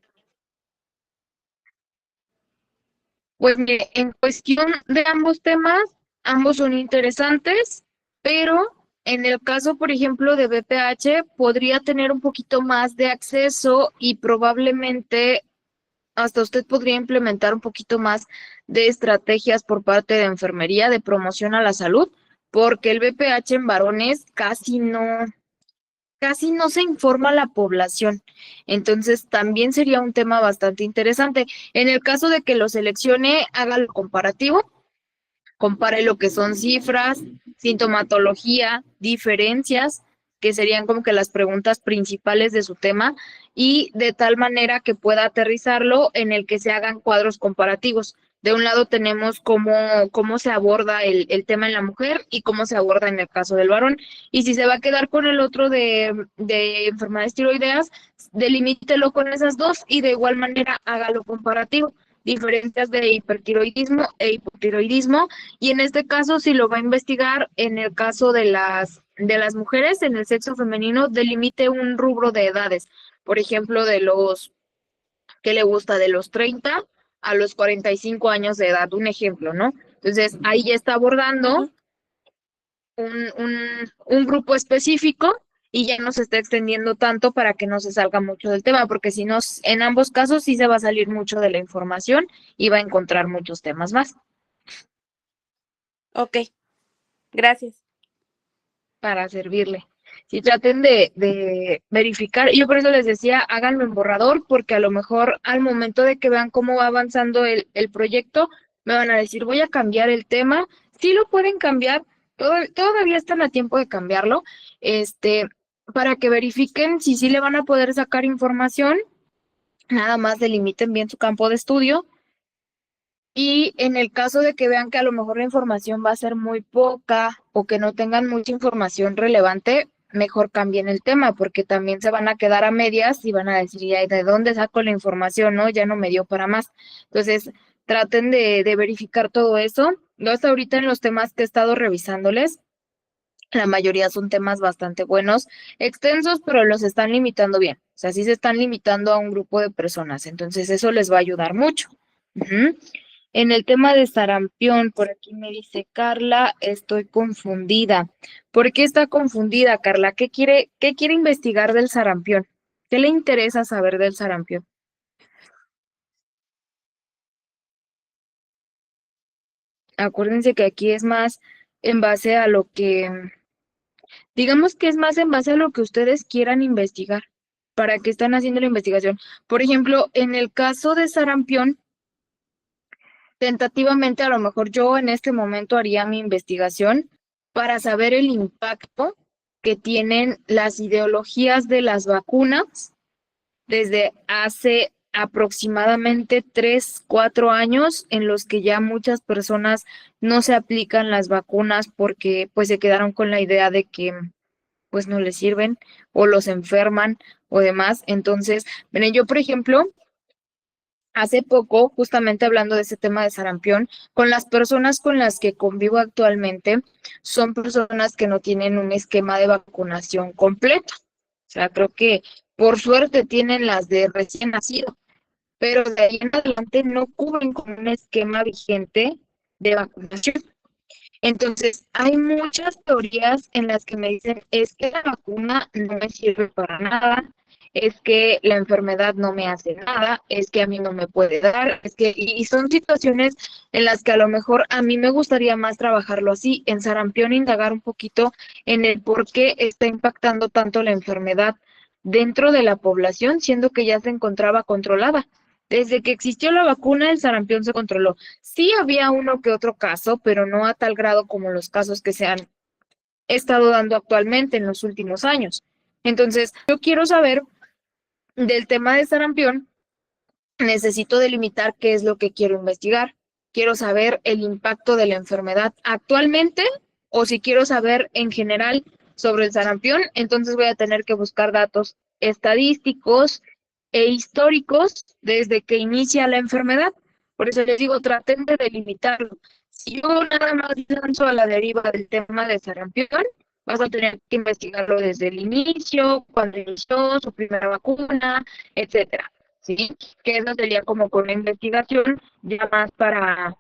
Pues mire, en cuestión de ambos temas, ambos son interesantes, pero en el caso, por ejemplo, de BPH, podría tener un poquito más de acceso y probablemente hasta usted podría implementar un poquito más de estrategias por parte de enfermería de promoción a la salud, porque el BPH en varones casi no se informa a la población. Entonces, también sería un tema bastante interesante. En el caso de que lo seleccione, haga lo comparativo, compare lo que son cifras, sintomatología, diferencias, que serían como que las preguntas principales de su tema, y de tal manera que pueda aterrizarlo en el que se hagan cuadros comparativos. De un lado tenemos cómo se aborda el tema en la mujer y cómo se aborda en el caso del varón. Y si se va a quedar con el otro de enfermedades tiroideas, delimítelo con esas dos y de igual manera hágalo comparativo. Diferencias de hipertiroidismo e hipotiroidismo, y en este caso, si lo va a investigar, en el caso de las mujeres, en el sexo femenino, delimite un rubro de edades. Por ejemplo, ¿qué le gusta? De los 30 a los 45 años de edad, un ejemplo, ¿no? Entonces, ahí ya está abordando un grupo específico y ya no se está extendiendo tanto para que no se salga mucho del tema, porque si no, en ambos casos sí se va a salir mucho de la información y va a encontrar muchos temas más Ok, gracias. para servirle. Si traten de verificar, yo por eso les decía, háganlo en borrador, porque a lo mejor al momento de que vean cómo va avanzando el proyecto, me van a decir, voy a cambiar el tema. Sí lo pueden cambiar, todavía están a tiempo de cambiarlo, para que verifiquen si sí le van a poder sacar información, nada más delimiten bien su campo de estudio. Y en el caso de que vean que a lo mejor la información va a ser muy poca o que no tengan mucha información relevante, mejor cambien el tema, porque también se van a quedar a medias y van a decir, ya, ¿de dónde saco la información? ¿No? Ya no me dio para más. Entonces, traten de verificar todo eso. Yo hasta ahorita en los temas que he estado revisándoles, la mayoría son temas bastante buenos, extensos, pero los están limitando bien. O sea, sí se están limitando a un grupo de personas. Entonces, eso les va a ayudar mucho. Ujú. En el tema de sarampión, por aquí me dice Carla, estoy confundida. ¿Por qué está confundida, Carla? Qué quiere investigar del sarampión? ¿Qué le interesa saber del sarampión? Acuérdense que aquí es más en base a lo que, digamos que es más en base a lo que ustedes quieran investigar. ¿Para qué están haciendo la investigación? Por ejemplo, en el caso de sarampión, tentativamente, a lo mejor yo en este momento haría mi investigación para saber el impacto que tienen las ideologías de las vacunas desde hace aproximadamente 3, 4 años en los que ya muchas personas no se aplican las vacunas porque pues se quedaron con la idea de que pues no les sirven o los enferman o demás. Entonces, miren, yo por ejemplo, hace poco, justamente hablando de ese tema de sarampión, con las personas con las que convivo actualmente, son personas que no tienen un esquema de vacunación completo. O sea, creo que por suerte tienen las de recién nacido, pero de ahí en adelante no cubren con un esquema vigente de vacunación. Entonces, hay muchas teorías en las que me dicen, es que la vacuna no me sirve para nada, es que la enfermedad no me hace nada, es que a mí no me puede dar, es que, y son situaciones en las que a lo mejor a mí me gustaría más trabajarlo así, en sarampión, indagar un poquito en el por qué está impactando tanto la enfermedad dentro de la población, siendo que ya se encontraba controlada. Desde que existió la vacuna, el sarampión se controló. Sí había uno que otro caso, pero no a tal grado como los casos que se han estado dando actualmente en los últimos años. Entonces, yo quiero saber del tema de sarampión, necesito delimitar qué es lo que quiero investigar. Quiero saber el impacto de la enfermedad actualmente o si quiero saber en general sobre el sarampión, entonces voy a tener que buscar datos estadísticos e históricos desde que inicia la enfermedad. Por eso les digo, traten de delimitarlo. Si yo nada más lanzo a la deriva del tema de sarampión, vas a tener que investigarlo desde el inicio, cuando inició su primera vacuna, etcétera. ¿Sí? Que eso sería como con la investigación, ya más para,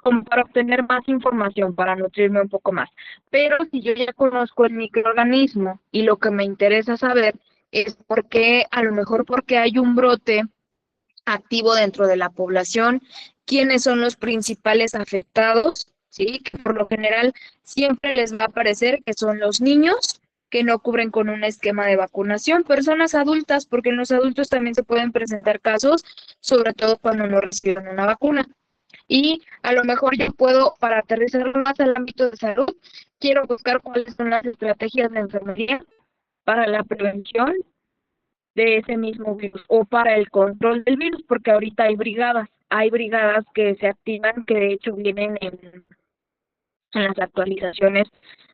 como para obtener más información, para nutrirme un poco más. Pero si yo ya conozco el microorganismo y lo que me interesa saber es por qué, a lo mejor porque hay un brote activo dentro de la población, quiénes son los principales afectados, ¿sí? Que por lo general siempre les va a parecer que son los niños que no cubren con un esquema de vacunación, personas adultas, porque en los adultos también se pueden presentar casos, sobre todo cuando no reciben una vacuna. Y a lo mejor yo puedo, para aterrizar más al ámbito de salud, quiero buscar cuáles son las estrategias de enfermería para la prevención de ese mismo virus o para el control del virus, porque ahorita hay brigadas que se activan, que de hecho vienen en las actualizaciones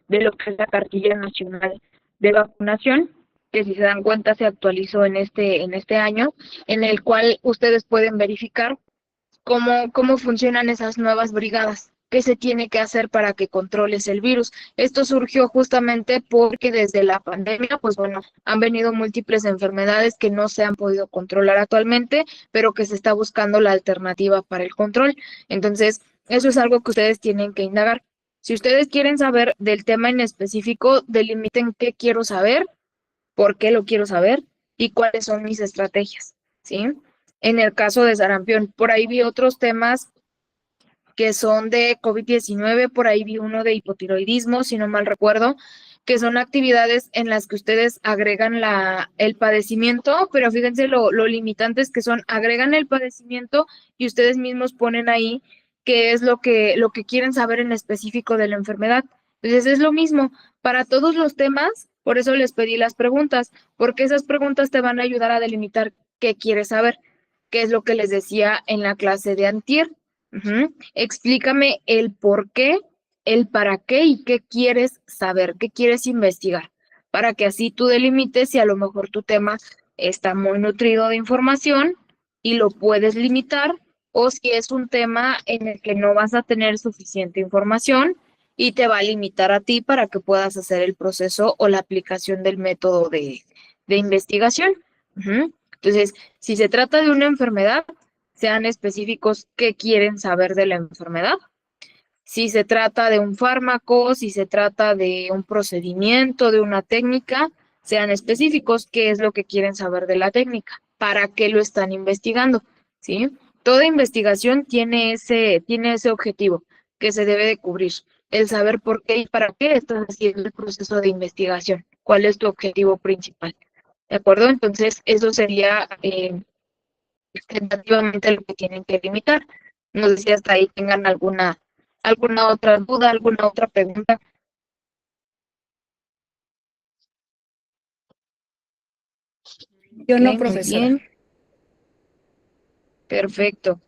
de lo que es la cartilla nacional de vacunación, que si se dan cuenta se actualizó en este año, en el cual ustedes pueden verificar cómo funcionan esas nuevas brigadas, qué se tiene que hacer para que controles el virus. Esto surgió justamente porque desde la pandemia, pues bueno, han venido múltiples enfermedades que no se han podido controlar actualmente, pero que se está buscando la alternativa para el control. Entonces, eso es algo que ustedes tienen que indagar. Si ustedes quieren saber del tema en específico, delimiten qué quiero saber, por qué lo quiero saber y cuáles son mis estrategias, ¿sí? En el caso de sarampión, por ahí vi otros temas que son de COVID-19, por ahí vi uno de hipotiroidismo, si no mal recuerdo, que son actividades en las que ustedes agregan el padecimiento, pero fíjense lo limitantes que son, agregan el padecimiento y ustedes mismos ponen ahí qué es lo que quieren saber en específico de la enfermedad. Entonces es lo mismo para todos los temas, por eso les pedí las preguntas, porque esas preguntas te van a ayudar a delimitar qué quieres saber, qué es lo que les decía en la clase de antier. Explícame el por qué, el para qué y qué quieres saber, qué quieres investigar, para que así tú delimites si a lo mejor tu tema está muy nutrido de información y lo puedes limitar, o si es un tema en el que no vas a tener suficiente información y te va a limitar a ti para que puedas hacer el proceso o la aplicación del método de investigación. Entonces, si se trata de una enfermedad, sean específicos qué quieren saber de la enfermedad. Si se trata de un fármaco, si se trata de un procedimiento, de una técnica, sean específicos qué es lo que quieren saber de la técnica, para qué lo están investigando, ¿sí? Toda investigación tiene ese objetivo que se debe de cubrir, el saber por qué y para qué estás haciendo el proceso de investigación, cuál es tu objetivo principal, ¿de acuerdo? Entonces, eso sería tentativamente lo que tienen que limitar. No sé si hasta ahí tengan alguna otra duda, alguna otra pregunta. Yo no, Ok, muy profesora. bien. Perfecto.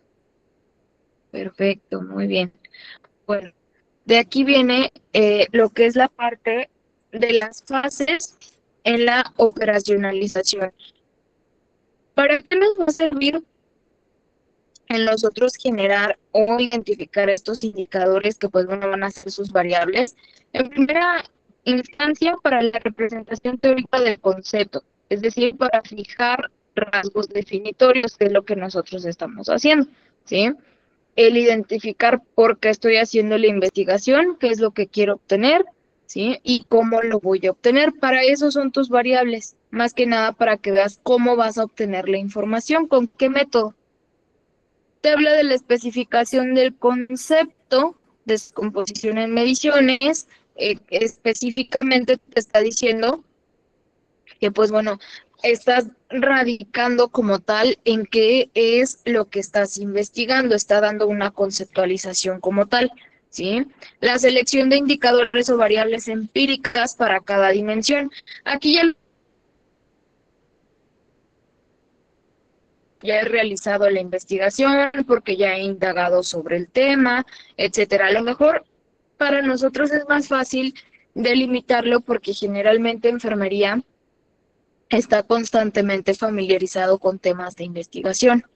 Perfecto, muy bien. Bueno, de aquí viene lo que es la parte de las fases en la operacionalización. ¿Para qué nos va a servir en nosotros generar o identificar estos indicadores que pues bueno van a ser sus variables? En primera instancia, para la representación teórica del concepto, es decir, para fijar rasgos definitorios, que es lo que nosotros estamos haciendo, ¿sí? El identificar por qué estoy haciendo la investigación, qué es lo que quiero obtener, ¿sí? Y cómo lo voy a obtener. Para eso son tus variables, más que nada para que veas cómo vas a obtener la información, con qué método. Te habla de la especificación del concepto, descomposición en mediciones, específicamente te está diciendo que pues bueno, estás radicando como tal en qué es lo que estás investigando, está dando una conceptualización como tal, ¿sí? La selección de indicadores o variables empíricas para cada dimensión. Aquí ya he realizado la investigación porque ya he indagado sobre el tema, etcétera. A lo mejor para nosotros es más fácil delimitarlo porque generalmente enfermería está constantemente familiarizado con temas de investigación,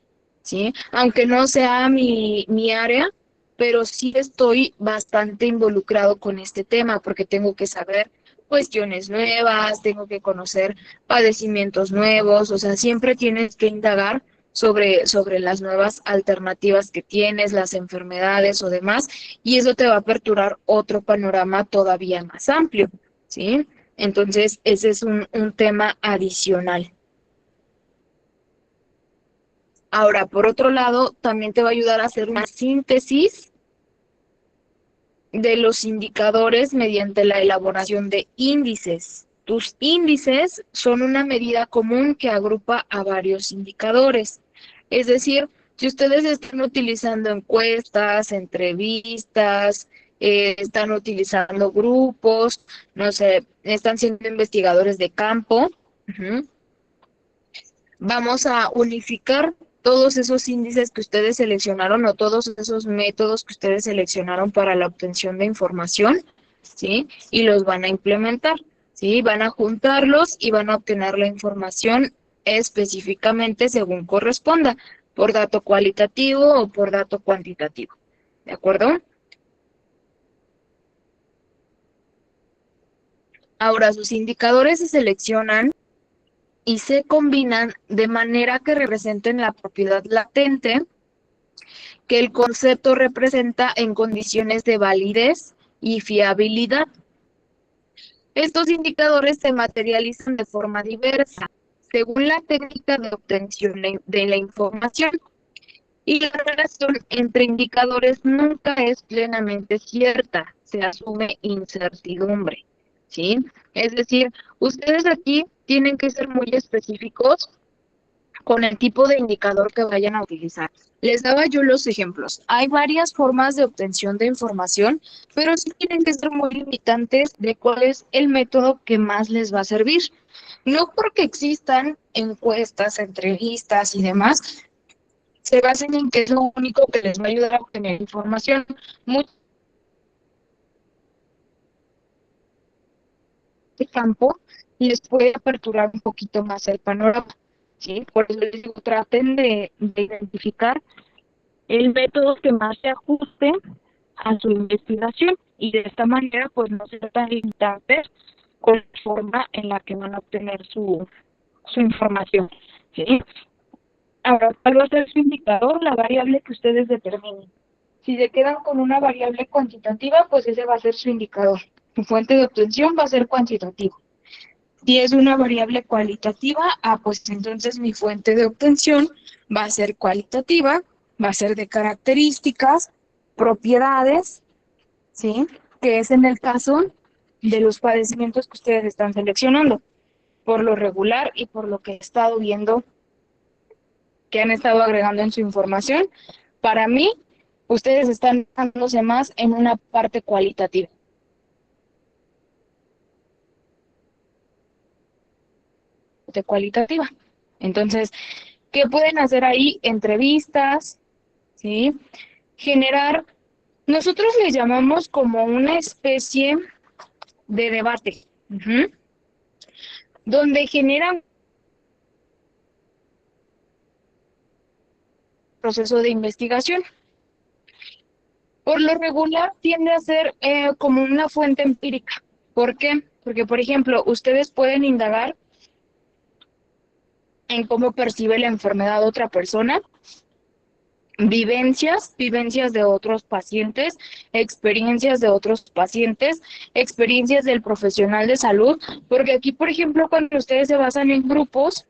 ¿sí? Aunque no sea mi área, pero sí estoy bastante involucrado con este tema porque tengo que saber cuestiones nuevas, tengo que conocer padecimientos nuevos, o sea, siempre tienes que indagar sobre las nuevas alternativas que tienes, las enfermedades o demás, y eso te va a aperturar otro panorama todavía más amplio, ¿sí? Entonces, ese es un tema adicional. Ahora, por otro lado, también te va a ayudar a hacer una síntesis de los indicadores mediante la elaboración de índices. Tus índices son una medida común que agrupa a varios indicadores. Es decir, si ustedes están utilizando encuestas, entrevistas, están utilizando grupos, no sé, están siendo investigadores de campo, vamos a unificar todos esos índices que ustedes seleccionaron o todos esos métodos que ustedes seleccionaron para la obtención de información, ¿sí? Y los van a implementar, ¿sí? Van a juntarlos y van a obtener la información específicamente según corresponda, por dato cualitativo o por dato cuantitativo, ¿de acuerdo? Ahora, sus indicadores se seleccionan y se combinan de manera que representen la propiedad latente que el concepto representa en condiciones de validez y fiabilidad. Estos indicadores se materializan de forma diversa, según la técnica de obtención de la información, y la relación entre indicadores nunca es plenamente cierta, se asume incertidumbre, ¿sí? Es decir, ustedes aquí tienen que ser muy específicos con el tipo de indicador que vayan a utilizar. Les daba yo los ejemplos. Hay varias formas de obtención de información, pero sí tienen que ser muy limitantes de cuál es el método que más les va a servir. No porque existan encuestas, entrevistas y demás, se basen en que es lo único que les va a ayudar a obtener información. Mucho campo les puede aperturar un poquito más el panorama, ¿sí? Por eso les digo, traten de identificar el método que más se ajuste a su investigación y de esta manera pues no ser tan limitantes con la forma en la que van a obtener su información, ¿sí? Ahora, ¿cuál va a ser su indicador? La variable que ustedes determinen. Si se quedan con una variable cuantitativa, pues ese va a ser su indicador. Su fuente de obtención va a ser cuantitativo. Si es una variable cualitativa, pues entonces mi fuente de obtención va a ser cualitativa, va a ser de características, propiedades, ¿sí? Que es en el caso de los padecimientos que ustedes están seleccionando, por lo regular y por lo que he estado viendo que han estado agregando en su información. Para mí, ustedes están dándose más en una parte cualitativa. Cualitativa. Entonces, ¿qué pueden hacer ahí? Entrevistas, ¿sí? Generar, nosotros le llamamos como una especie de debate, donde generan proceso de investigación. Por lo regular tiende a ser como una fuente empírica. ¿Por qué? Porque, por ejemplo, ustedes pueden indagar en cómo percibe la enfermedad otra persona, vivencias de otros pacientes, experiencias de otros pacientes, experiencias del profesional de salud, porque aquí, por ejemplo, cuando ustedes se basan en grupos,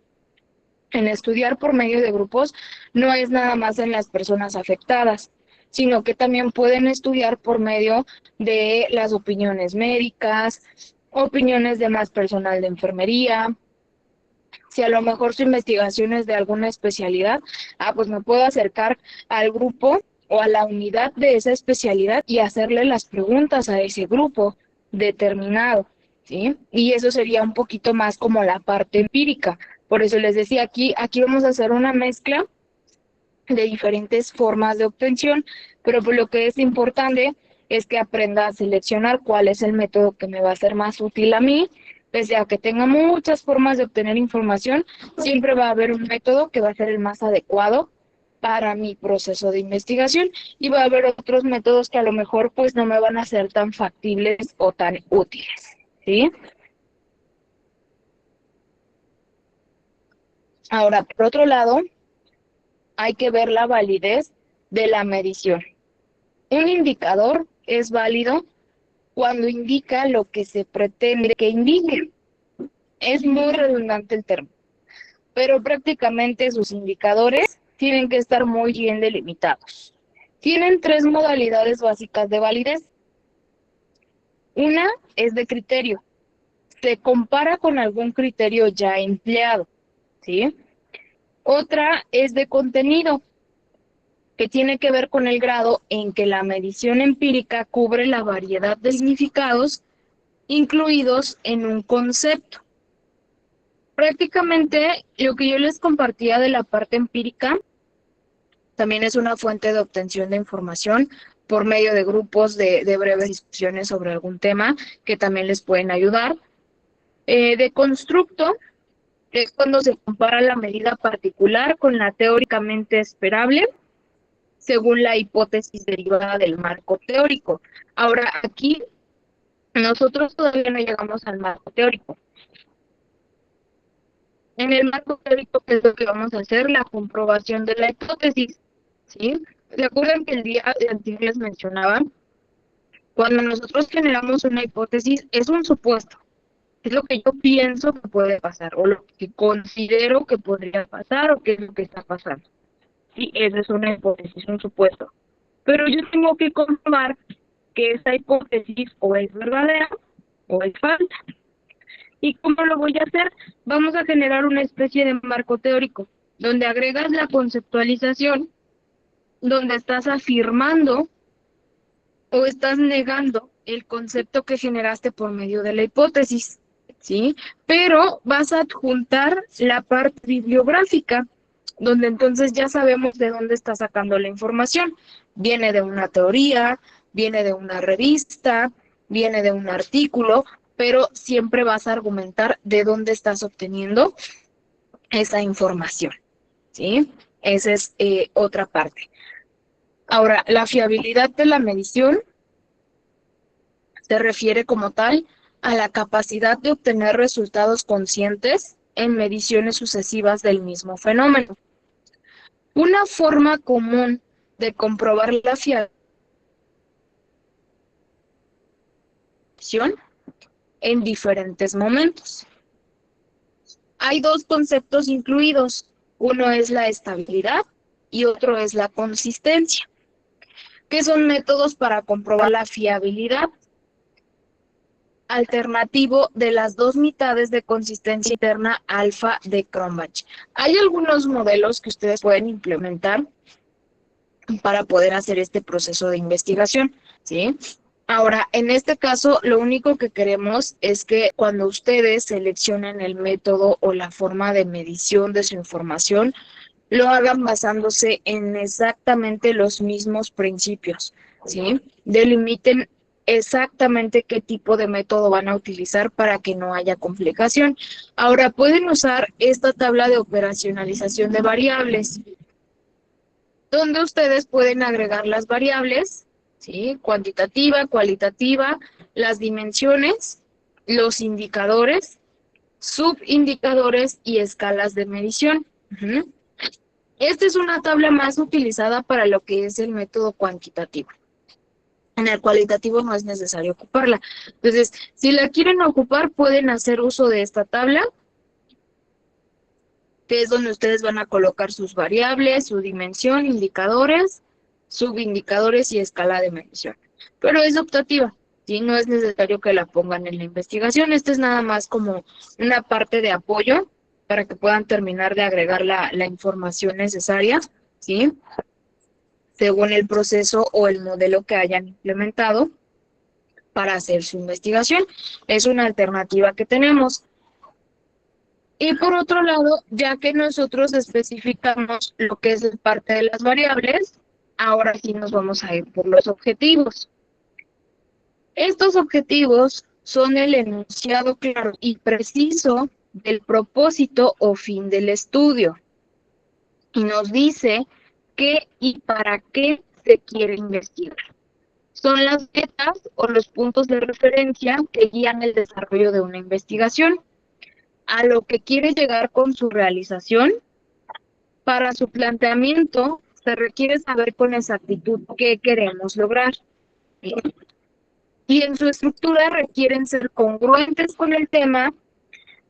en estudiar por medio de grupos, no es nada más en las personas afectadas, sino que también pueden estudiar por medio de las opiniones médicas, opiniones de más personal de enfermería. Si a lo mejor su investigación es de alguna especialidad, pues me puedo acercar al grupo o a la unidad de esa especialidad y hacerle las preguntas a ese grupo determinado, ¿sí? Y eso sería un poquito más como la parte empírica. Por eso les decía, aquí vamos a hacer una mezcla de diferentes formas de obtención, pero lo que es importante es que aprenda a seleccionar cuál es el método que me va a ser más útil a mí. Pese a que tenga muchas formas de obtener información, siempre va a haber un método que va a ser el más adecuado para mi proceso de investigación y va a haber otros métodos que a lo mejor pues no me van a ser tan factibles o tan útiles, ¿sí? Ahora, por otro lado, hay que ver la validez de la medición. Un indicador es válido cuando indica lo que se pretende que indique. Es muy redundante el término, pero prácticamente sus indicadores tienen que estar muy bien delimitados. Tienen 3 modalidades básicas de validez. Una es de criterio. Se compara con algún criterio ya empleado, ¿sí? Otra es de contenido, que tiene que ver con el grado en que la medición empírica cubre la variedad de significados incluidos en un concepto. Prácticamente lo que yo les compartía de la parte empírica también es una fuente de obtención de información por medio de grupos de breves discusiones sobre algún tema que también les pueden ayudar. De constructo es cuando se compara la medida particular con la teóricamente esperable según la hipótesis derivada del marco teórico. Ahora, aquí nosotros todavía no llegamos al marco teórico. En el marco teórico, ¿qué es lo que vamos a hacer? La comprobación de la hipótesis, ¿sí? ¿Se acuerdan que el día anterior les mencionaba Cuando nosotros generamos una hipótesis, es un supuesto, es lo que yo pienso que puede pasar, o lo que considero que podría pasar, o qué es lo que está pasando. Sí, esa es una hipótesis, un supuesto. Pero yo tengo que comprobar que esa hipótesis o es verdadera o es falsa. ¿Y cómo lo voy a hacer? Vamos a generar una especie de marco teórico, donde agregas la conceptualización, donde estás afirmando o estás negando el concepto que generaste por medio de la hipótesis, ¿sí? Pero vas a adjuntar la parte bibliográfica, donde entonces ya sabemos de dónde está sacando la información. Viene de una teoría, viene de una revista, viene de un artículo, pero siempre vas a argumentar de dónde estás obteniendo esa información, ¿sí? Esa es otra parte. Ahora, la fiabilidad de la medición se refiere como tal a la capacidad de obtener resultados conscientes en mediciones sucesivas del mismo fenómeno. Una forma común de comprobar la fiabilidad en diferentes momentos. Hay dos conceptos incluidos. Uno es la estabilidad y otro es la consistencia, que son métodos para comprobar la fiabilidad alternativo de las dos mitades de consistencia interna alfa de Cronbach. Hay algunos modelos que ustedes pueden implementar para poder hacer este proceso de investigación, ¿sí? Ahora, en este caso, lo único que queremos es que cuando ustedes seleccionen el método o la forma de medición de su información, lo hagan basándose en exactamente los mismos principios, ¿sí? Delimiten exactamente qué tipo de método van a utilizar para que no haya complicación. Ahora, pueden usar esta tabla de operacionalización de variables, donde ustedes pueden agregar las variables, ¿sí? Cuantitativa, cualitativa, las dimensiones, los indicadores, subindicadores y escalas de medición. Esta es una tabla más utilizada para lo que es el método cuantitativo. En el cualitativo no es necesario ocuparla. Entonces, si la quieren ocupar, pueden hacer uso de esta tabla, que es donde ustedes van a colocar sus variables, su dimensión, indicadores, subindicadores y escala de medición. Pero es optativa, ¿sí? No es necesario que la pongan en la investigación. Esta es nada más como una parte de apoyo para que puedan terminar de agregar la información necesaria, ¿sí? Según el proceso o el modelo que hayan implementado para hacer su investigación. Es una alternativa que tenemos. Y por otro lado, ya que nosotros especificamos lo que es parte de las variables, ahora sí nos vamos a ir por los objetivos. Estos objetivos son el enunciado claro y preciso del propósito o fin del estudio. Y nos dice qué y para qué se quiere investigar. Son las metas o los puntos de referencia que guían el desarrollo de una investigación, a lo que quiere llegar con su realización. Para su planteamiento se requiere saber con exactitud qué queremos lograr. Y en su estructura requieren ser congruentes con el tema,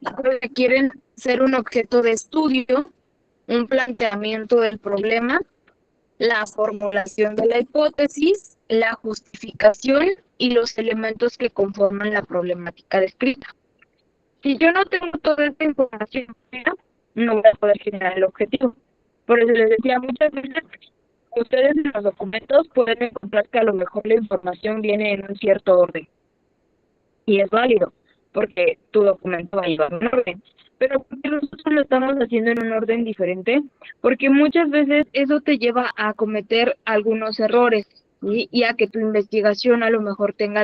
requieren ser un objeto de estudio, un planteamiento del problema, la formulación de la hipótesis, la justificación y los elementos que conforman la problemática descrita. Si yo no tengo toda esta información, no voy a poder generar el objetivo. Por eso les decía, muchas veces ustedes en los documentos pueden encontrar que a lo mejor la información viene en un cierto orden. Y es válido, porque tu documento va a llevar un orden. Pero porque nosotros lo estamos haciendo en un orden diferente, porque muchas veces eso te lleva a cometer algunos errores, ¿sí? Y a que tu investigación a lo mejor tenga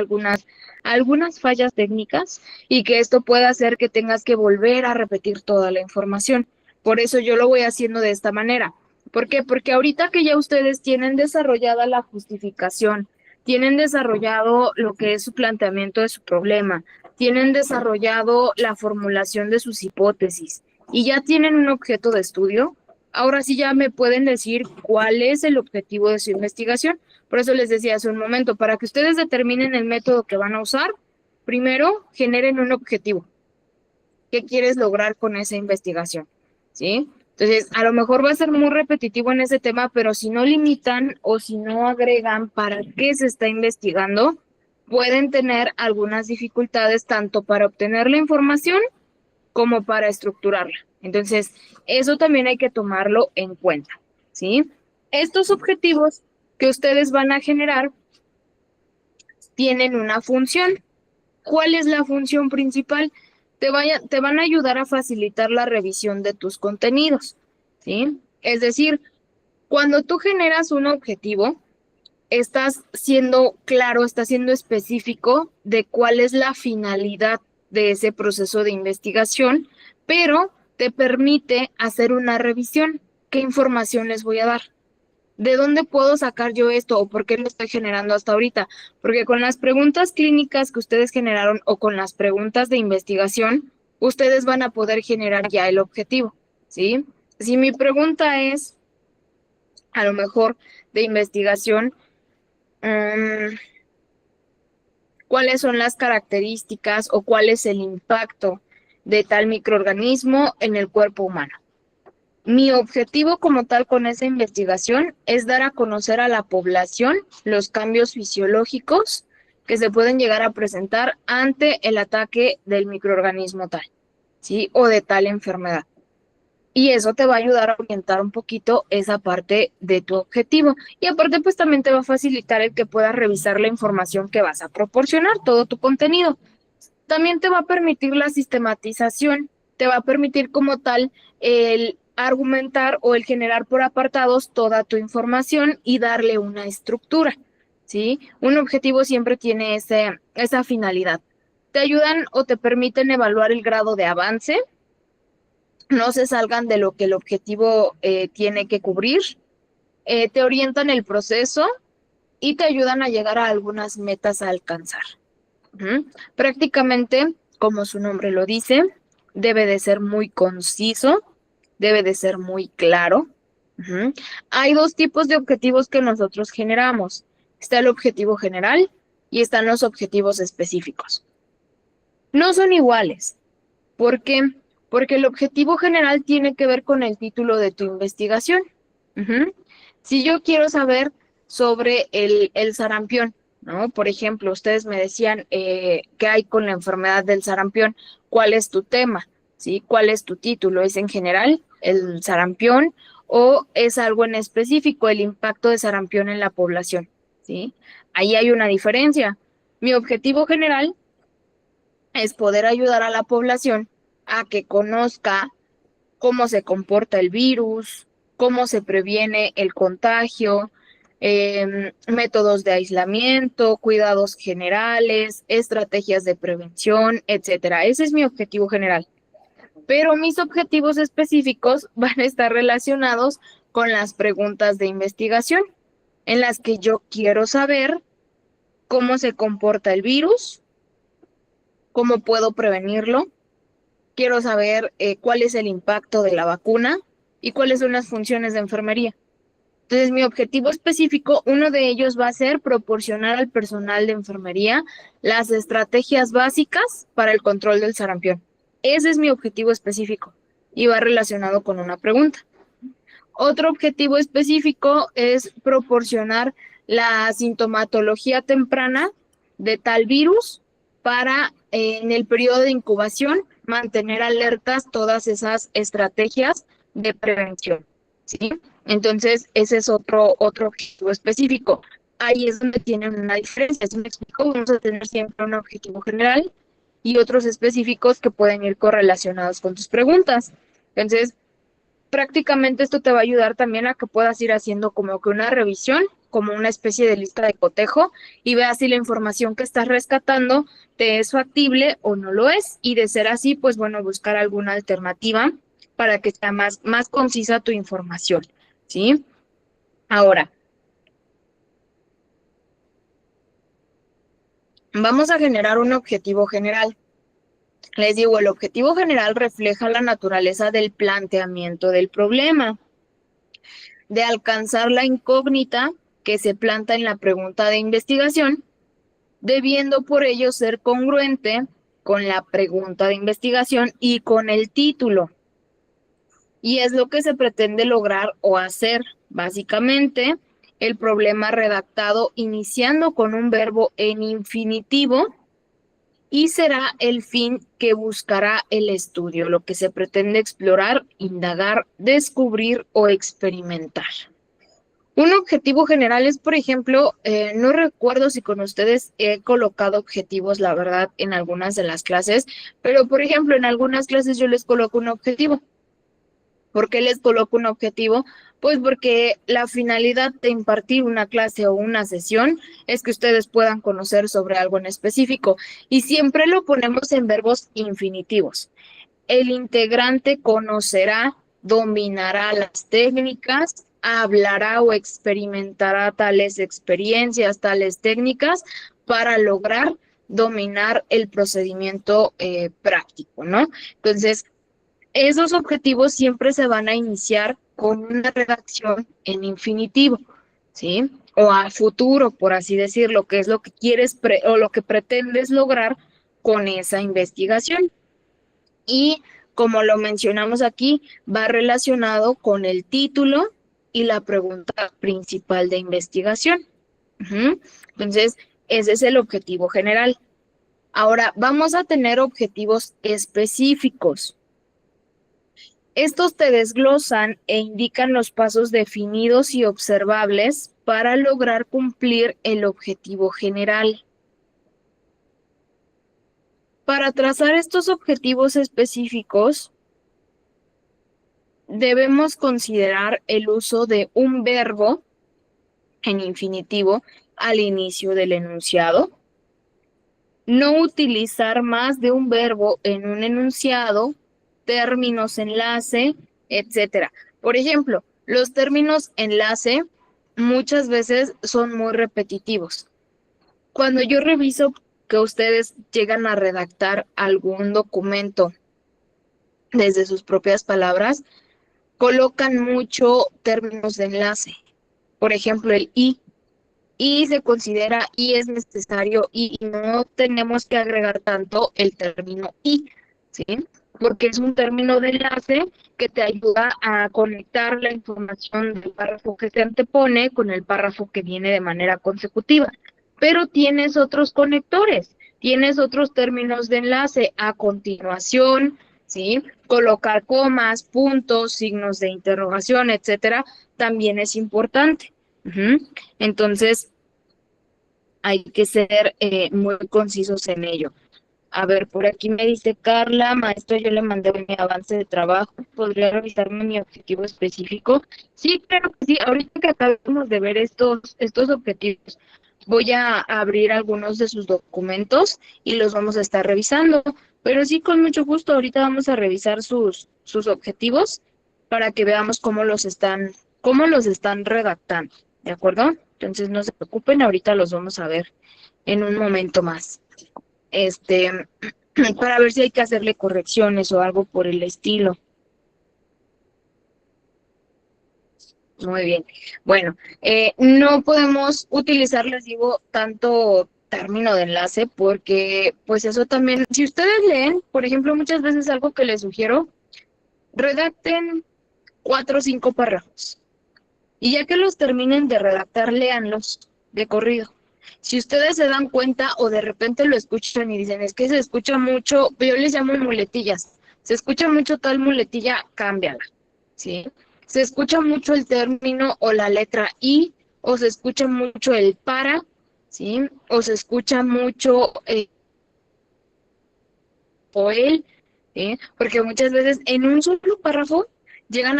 algunas fallas técnicas y que esto pueda hacer que tengas que volver a repetir toda la información. Por eso yo lo voy haciendo de esta manera. ¿Por qué? Porque ahorita que ya ustedes tienen desarrollada la justificación, tienen desarrollado lo que es su planteamiento de su problema, tienen desarrollado la formulación de sus hipótesis y ya tienen un objeto de estudio, ahora sí ya me pueden decir cuál es el objetivo de su investigación, Por eso les decía hace un momento, para que ustedes determinen el método que van a usar, primero generen un objetivo. ¿Qué quieres lograr con esa investigación? ¿Sí? Entonces, a lo mejor va a ser muy repetitivo en ese tema, pero si no limitan o si no agregan para qué se está investigando, pueden tener algunas dificultades tanto para obtener la información como para estructurarla. Entonces, eso también hay que tomarlo en cuenta, ¿sí? Estos objetivos que ustedes van a generar tienen una función. ¿Cuál es la función principal? Te van a ayudar a facilitar la revisión de tus contenidos, ¿sí? Es decir, cuando tú generas un objetivo, estás siendo claro, estás siendo específico de cuál es la finalidad de ese proceso de investigación, pero te permite hacer una revisión. ¿Qué información les voy a dar? ¿De dónde puedo sacar yo esto o por qué lo estoy generando hasta ahorita? Porque con las preguntas clínicas que ustedes generaron o con las preguntas de investigación, ustedes van a poder generar ya el objetivo, ¿sí? Si mi pregunta es, a lo mejor, de investigación, ¿cuáles son las características o cuál es el impacto de tal microorganismo en el cuerpo humano? Mi objetivo como tal con esa investigación es dar a conocer a la población los cambios fisiológicos que se pueden llegar a presentar ante el ataque del microorganismo tal, ¿sí? O de tal enfermedad. Y eso te va a ayudar a orientar un poquito esa parte de tu objetivo. Y aparte, pues también te va a facilitar el que puedas revisar la información que vas a proporcionar, todo tu contenido. También te va a permitir la sistematización, te va a permitir como tal el argumentar o el generar por apartados toda tu información y darle una estructura, ¿sí? Un objetivo siempre tiene esa finalidad. Te ayudan o te permiten evaluar el grado de avance, no se salgan de lo que el objetivo tiene que cubrir, te orientan el proceso y te ayudan a llegar a algunas metas a alcanzar. Prácticamente, como su nombre lo dice, debe de ser muy conciso, debe de ser muy claro. Hay dos tipos de objetivos que nosotros generamos. Está el objetivo general y están los objetivos específicos. No son iguales. ¿Por qué? Porque el objetivo general tiene que ver con el título de tu investigación. Si yo quiero saber sobre el sarampión, ¿no? Por ejemplo, ustedes me decían qué hay con la enfermedad del sarampión, ¿cuál es tu tema? ¿Sí? ¿Cuál es tu título? ¿Es en general el sarampión o es algo en específico, el impacto de sarampión en la población? ¿Sí? Ahí hay una diferencia. Mi objetivo general es poder ayudar a la población a que conozca cómo se comporta el virus, cómo se previene el contagio, métodos de aislamiento, cuidados generales, estrategias de prevención, etcétera. Ese es mi objetivo general. Pero mis objetivos específicos van a estar relacionados con las preguntas de investigación, en las que yo quiero saber cómo se comporta el virus, cómo puedo prevenirlo, quiero saber cuál es el impacto de la vacuna y cuáles son las funciones de enfermería. Entonces, mi objetivo específico, uno de ellos va a ser proporcionar al personal de enfermería las estrategias básicas para el control del sarampión. Ese es mi objetivo específico y va relacionado con una pregunta. Otro objetivo específico es proporcionar la sintomatología temprana de tal virus para en el periodo de incubación mantener alertas todas esas estrategias de prevención, ¿sí? Entonces, ese es otro objetivo específico. Ahí es donde tienen una diferencia. Si me explico, vamos a tener siempre un objetivo general y otros específicos que pueden ir correlacionados con tus preguntas. Entonces, prácticamente esto te va a ayudar también a que puedas ir haciendo como que una revisión, como una especie de lista de cotejo y veas si la información que estás rescatando te es factible o no lo es. Y de ser así, pues bueno, buscar alguna alternativa para que sea más concisa tu información, ¿sí? Ahora, vamos a generar un objetivo general. Les digo, el objetivo general refleja la naturaleza del planteamiento del problema, de alcanzar la incógnita que se planta en la pregunta de investigación, debiendo por ello ser congruente con la pregunta de investigación y con el título. Y es lo que se pretende lograr o hacer, básicamente, el problema redactado iniciando con un verbo en infinitivo y será el fin que buscará el estudio, lo que se pretende explorar, indagar, descubrir o experimentar. Un objetivo general es, por ejemplo, no recuerdo si con ustedes he colocado objetivos, la verdad, en algunas de las clases, pero, por ejemplo, en algunas clases yo les coloco un objetivo. ¿Por qué les coloco un objetivo? Pues porque la finalidad de impartir una clase o una sesión es que ustedes puedan conocer sobre algo en específico y siempre lo ponemos en verbos infinitivos. El integrante conocerá, dominará las técnicas, hablará o experimentará tales experiencias, tales técnicas para lograr dominar el procedimiento práctico, ¿no? Entonces, esos objetivos siempre se van a iniciar con una redacción en infinitivo, ¿sí? O a futuro, por así decirlo, que es lo que quieres o lo que pretendes lograr con esa investigación. Y como lo mencionamos aquí, va relacionado con el título y la pregunta principal de investigación. Entonces, ese es el objetivo general. Ahora, vamos a tener objetivos específicos. Estos te desglosan e indican los pasos definidos y observables para lograr cumplir el objetivo general. Para trazar estos objetivos específicos, debemos considerar el uso de un verbo en infinitivo al inicio del enunciado, no utilizar más de un verbo en un enunciado, términos enlace, etcétera. Por ejemplo, los términos enlace muchas veces son muy repetitivos. Cuando yo reviso que ustedes llegan a redactar algún documento desde sus propias palabras, colocan mucho términos de enlace. Por ejemplo, el y se considera y es necesario y no tenemos que agregar tanto el término y, ¿sí? Porque es un término de enlace que te ayuda a conectar la información del párrafo que se antepone con el párrafo que viene de manera consecutiva. Pero tienes otros conectores, tienes otros términos de enlace a continuación, ¿sí? Colocar comas, puntos, signos de interrogación, etcétera, también es importante. Entonces, hay que ser muy concisos en ello. A ver, por aquí me dice Carla, maestro, yo le mandé mi avance de trabajo, ¿podría revisarme mi objetivo específico? Sí, claro que sí, ahorita que acabamos de ver estos objetivos, voy a abrir algunos de sus documentos y los vamos a estar revisando, pero sí, con mucho gusto, ahorita vamos a revisar sus objetivos para que veamos cómo los están redactando, ¿de acuerdo? Entonces no se preocupen, ahorita los vamos a ver en un momento más. Para ver si hay que hacerle correcciones o algo por el estilo. Muy bien. Bueno, no podemos utilizar, les digo, tanto término de enlace porque pues eso también, si ustedes leen, por ejemplo, muchas veces algo que les sugiero, redacten 4 o 5 párrafos. Y ya que los terminen de redactar, léanlos de corrido. Si ustedes se dan cuenta o de repente lo escuchan y dicen, es que se escucha mucho, yo les llamo muletillas, se escucha mucho tal muletilla, cámbiala, ¿sí? Se escucha mucho el término o la letra y, o se escucha mucho el para, ¿sí? O se escucha mucho o el, ¿sí? Porque muchas veces en un solo párrafo llegan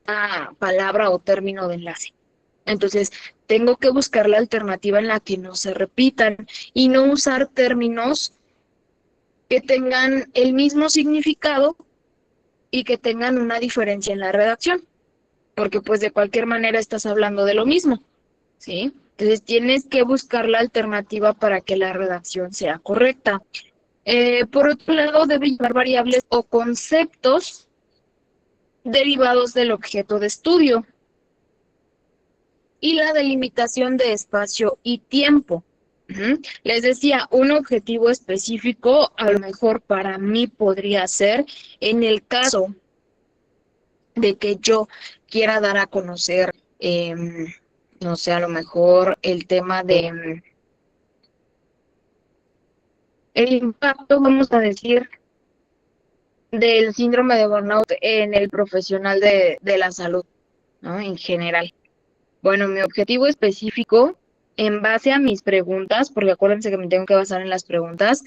a palabra o término de enlace. Entonces, tengo que buscar la alternativa en la que no se repitan y no usar términos que tengan el mismo significado y que tengan una diferencia en la redacción, porque pues de cualquier manera estás hablando de lo mismo, ¿sí? Entonces, tienes que buscar la alternativa para que la redacción sea correcta. Por otro lado, debe llevar variables o conceptos derivados del objeto de estudio. y la delimitación de espacio y tiempo. Les decía, un objetivo específico a lo mejor para mí podría ser en el caso de que yo quiera dar a conocer, no sé, a lo mejor el tema de el impacto, vamos a decir, del síndrome de burnout en el profesional de la salud, ¿no? En general. Bueno, mi objetivo específico, en base a mis preguntas, porque acuérdense que me tengo que basar en las preguntas,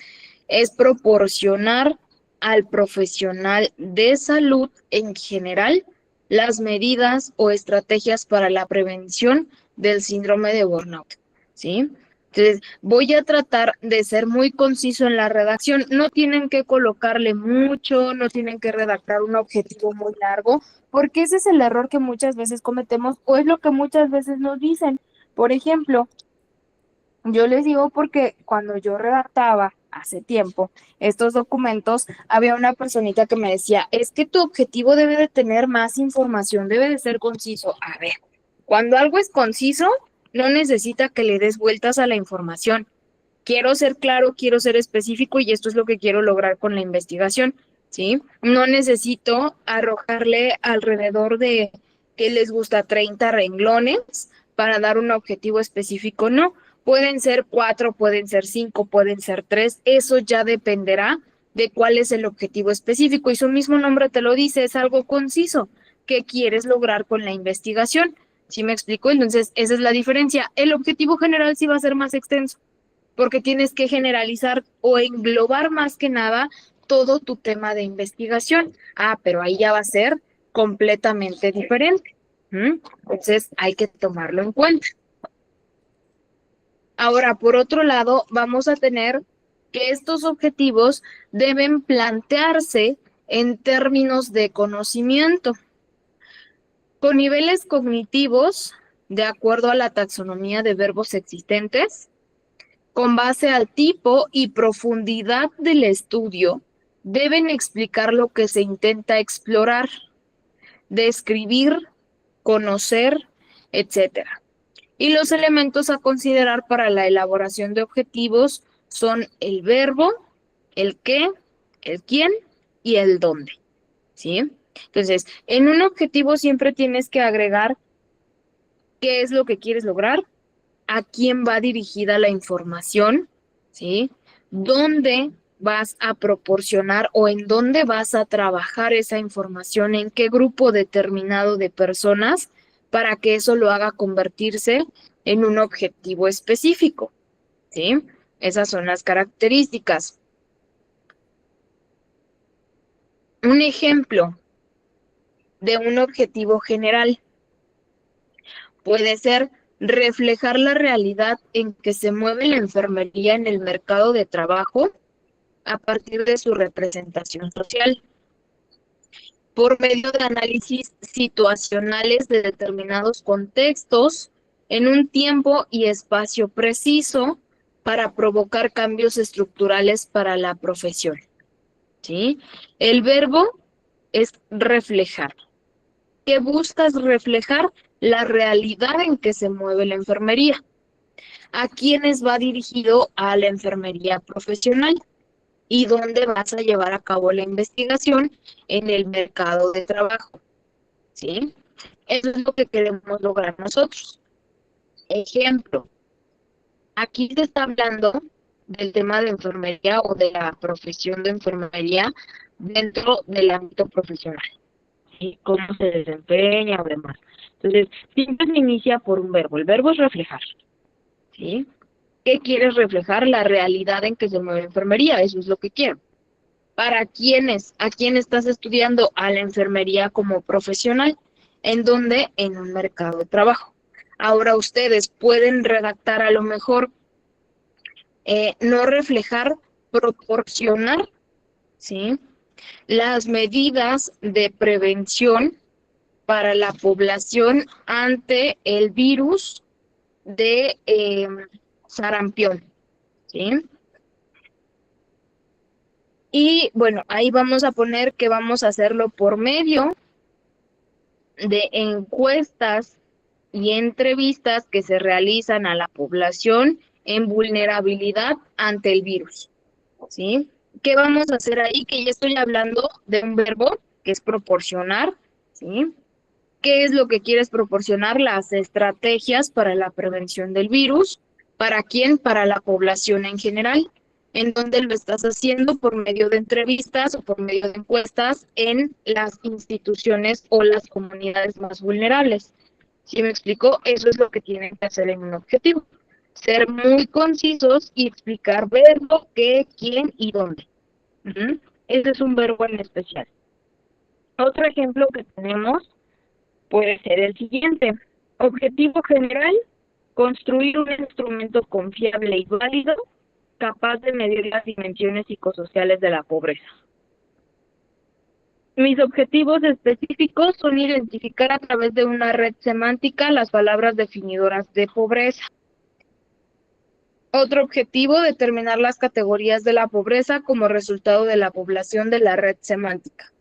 es proporcionar al profesional de salud en general las medidas o estrategias para la prevención del síndrome de burnout, ¿sí? Entonces, voy a tratar de ser muy conciso en la redacción. No tienen que colocarle mucho, no tienen que redactar un objetivo muy largo, porque ese es el error que muchas veces cometemos o es lo que muchas veces nos dicen. Por ejemplo, yo les digo porque cuando yo redactaba hace tiempo estos documentos, había una personita que me decía, es que tu objetivo debe de tener más información, debe de ser conciso. A ver, cuando algo es conciso, no necesita que le des vueltas a la información. Quiero ser claro, quiero ser específico y esto es lo que quiero lograr con la investigación, ¿sí? No necesito arrojarle alrededor de que les gusta 30 renglones para dar un objetivo específico, no. Pueden ser 4, pueden ser 5, pueden ser 3, eso ya dependerá de cuál es el objetivo específico y su mismo nombre te lo dice, es algo conciso. ¿Qué quieres lograr con la investigación? ¿Sí me explico? Entonces, esa es la diferencia. El objetivo general sí va a ser más extenso porque tienes que generalizar o englobar más que nada todo tu tema de investigación. Ah, pero ahí ya va a ser completamente diferente. Entonces hay que tomarlo en cuenta. Ahora, por otro lado, vamos a tener que estos objetivos deben plantearse en términos de conocimiento, con niveles cognitivos, de acuerdo a la taxonomía de verbos existentes, con base al tipo y profundidad del estudio, deben explicar lo que se intenta explorar, describir, conocer, etc. Y los elementos a considerar para la elaboración de objetivos son el verbo, el qué, el quién y el dónde, ¿sí? Entonces, en un objetivo siempre tienes que agregar qué es lo que quieres lograr, a quién va dirigida la información, ¿sí? ¿Dónde vas a proporcionar o en dónde vas a trabajar esa información? ¿En qué grupo determinado de personas para que eso lo haga convertirse en un objetivo específico? ¿Sí? Esas son las características. Un ejemplo de un objetivo general puede ser reflejar la realidad en que se mueve la enfermería en el mercado de trabajo a partir de su representación social, por medio de análisis situacionales de determinados contextos en un tiempo y espacio preciso para provocar cambios estructurales para la profesión, ¿sí? El verbo es reflejar. ¿Qué buscas reflejar? La realidad en que se mueve la enfermería. ¿A quiénes va dirigido? A la enfermería profesional. ¿Y dónde vas a llevar a cabo la investigación? En el mercado de trabajo, ¿sí? Eso es lo que queremos lograr nosotros. Ejemplo, aquí se está hablando del tema de enfermería o de la profesión de enfermería dentro del ámbito profesional. Y cómo se desempeña o demás. Entonces, siempre se inicia por un verbo. El verbo es reflejar, ¿sí? ¿Qué quieres reflejar? La realidad en que se mueve la enfermería. Eso es lo que quiero. ¿Para quiénes? ¿A quién estás estudiando? A la enfermería como profesional. ¿En dónde? En un mercado de trabajo. Ahora ustedes pueden redactar a lo mejor, no reflejar, proporcionar, ¿sí? Las medidas de prevención para la población ante el virus de sarampión, ¿sí? Y bueno, ahí vamos a poner que vamos a hacerlo por medio de encuestas y entrevistas que se realizan a la población en vulnerabilidad ante el virus, ¿sí? ¿Qué vamos a hacer ahí? Que ya estoy hablando de un verbo que es proporcionar, ¿sí? ¿Qué es lo que quieres proporcionar? Las estrategias para la prevención del virus. ¿Para quién? Para la población en general. ¿En dónde lo estás haciendo? Por medio de entrevistas o por medio de encuestas en las instituciones o las comunidades más vulnerables. ¿Sí me explico? Eso es lo que tienen que hacer en un objetivo. Ser muy concisos y explicar verbo, qué, quién y dónde. Ese es un verbo en especial. Otro ejemplo que tenemos puede ser el siguiente. Objetivo general, construir un instrumento confiable y válido capaz de medir las dimensiones psicosociales de la pobreza. Mis objetivos específicos son identificar a través de una red semántica las palabras definidoras de pobreza. Otro objetivo, determinar las categorías de la pobreza como resultado de la población de la red semántica.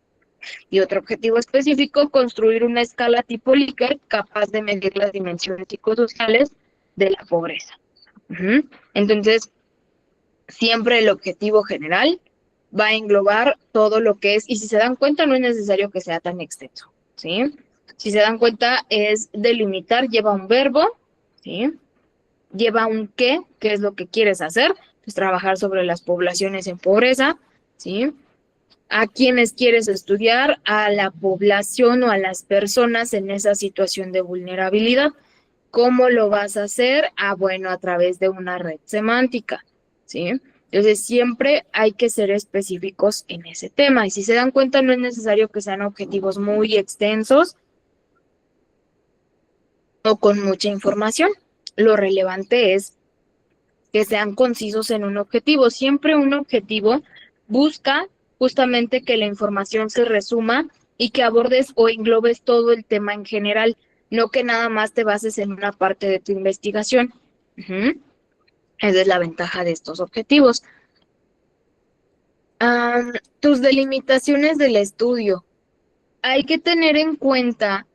Y otro objetivo específico, construir una escala tipo Likert capaz de medir las dimensiones psicosociales de la pobreza. Entonces, siempre el objetivo general va a englobar todo lo que es, y si se dan cuenta, no es necesario que sea tan extenso, ¿sí? Si se dan cuenta, es delimitar, lleva un verbo, ¿sí? Lleva un qué es lo que quieres hacer, pues trabajar sobre las poblaciones en pobreza, ¿sí? A quienes quieres estudiar, a la población o a las personas en esa situación de vulnerabilidad. ¿Cómo lo vas a hacer? Bueno, a través de una red semántica, ¿sí? Entonces, siempre hay que ser específicos en ese tema. Y si se dan cuenta, no es necesario que sean objetivos muy extensos o con mucha información. Lo relevante es que sean concisos en un objetivo. Siempre un objetivo busca justamente que la información se resuma y que abordes o englobes todo el tema en general, no que nada más te bases en una parte de tu investigación. Esa es la ventaja de estos objetivos. Tus delimitaciones del estudio. Hay que tener en cuenta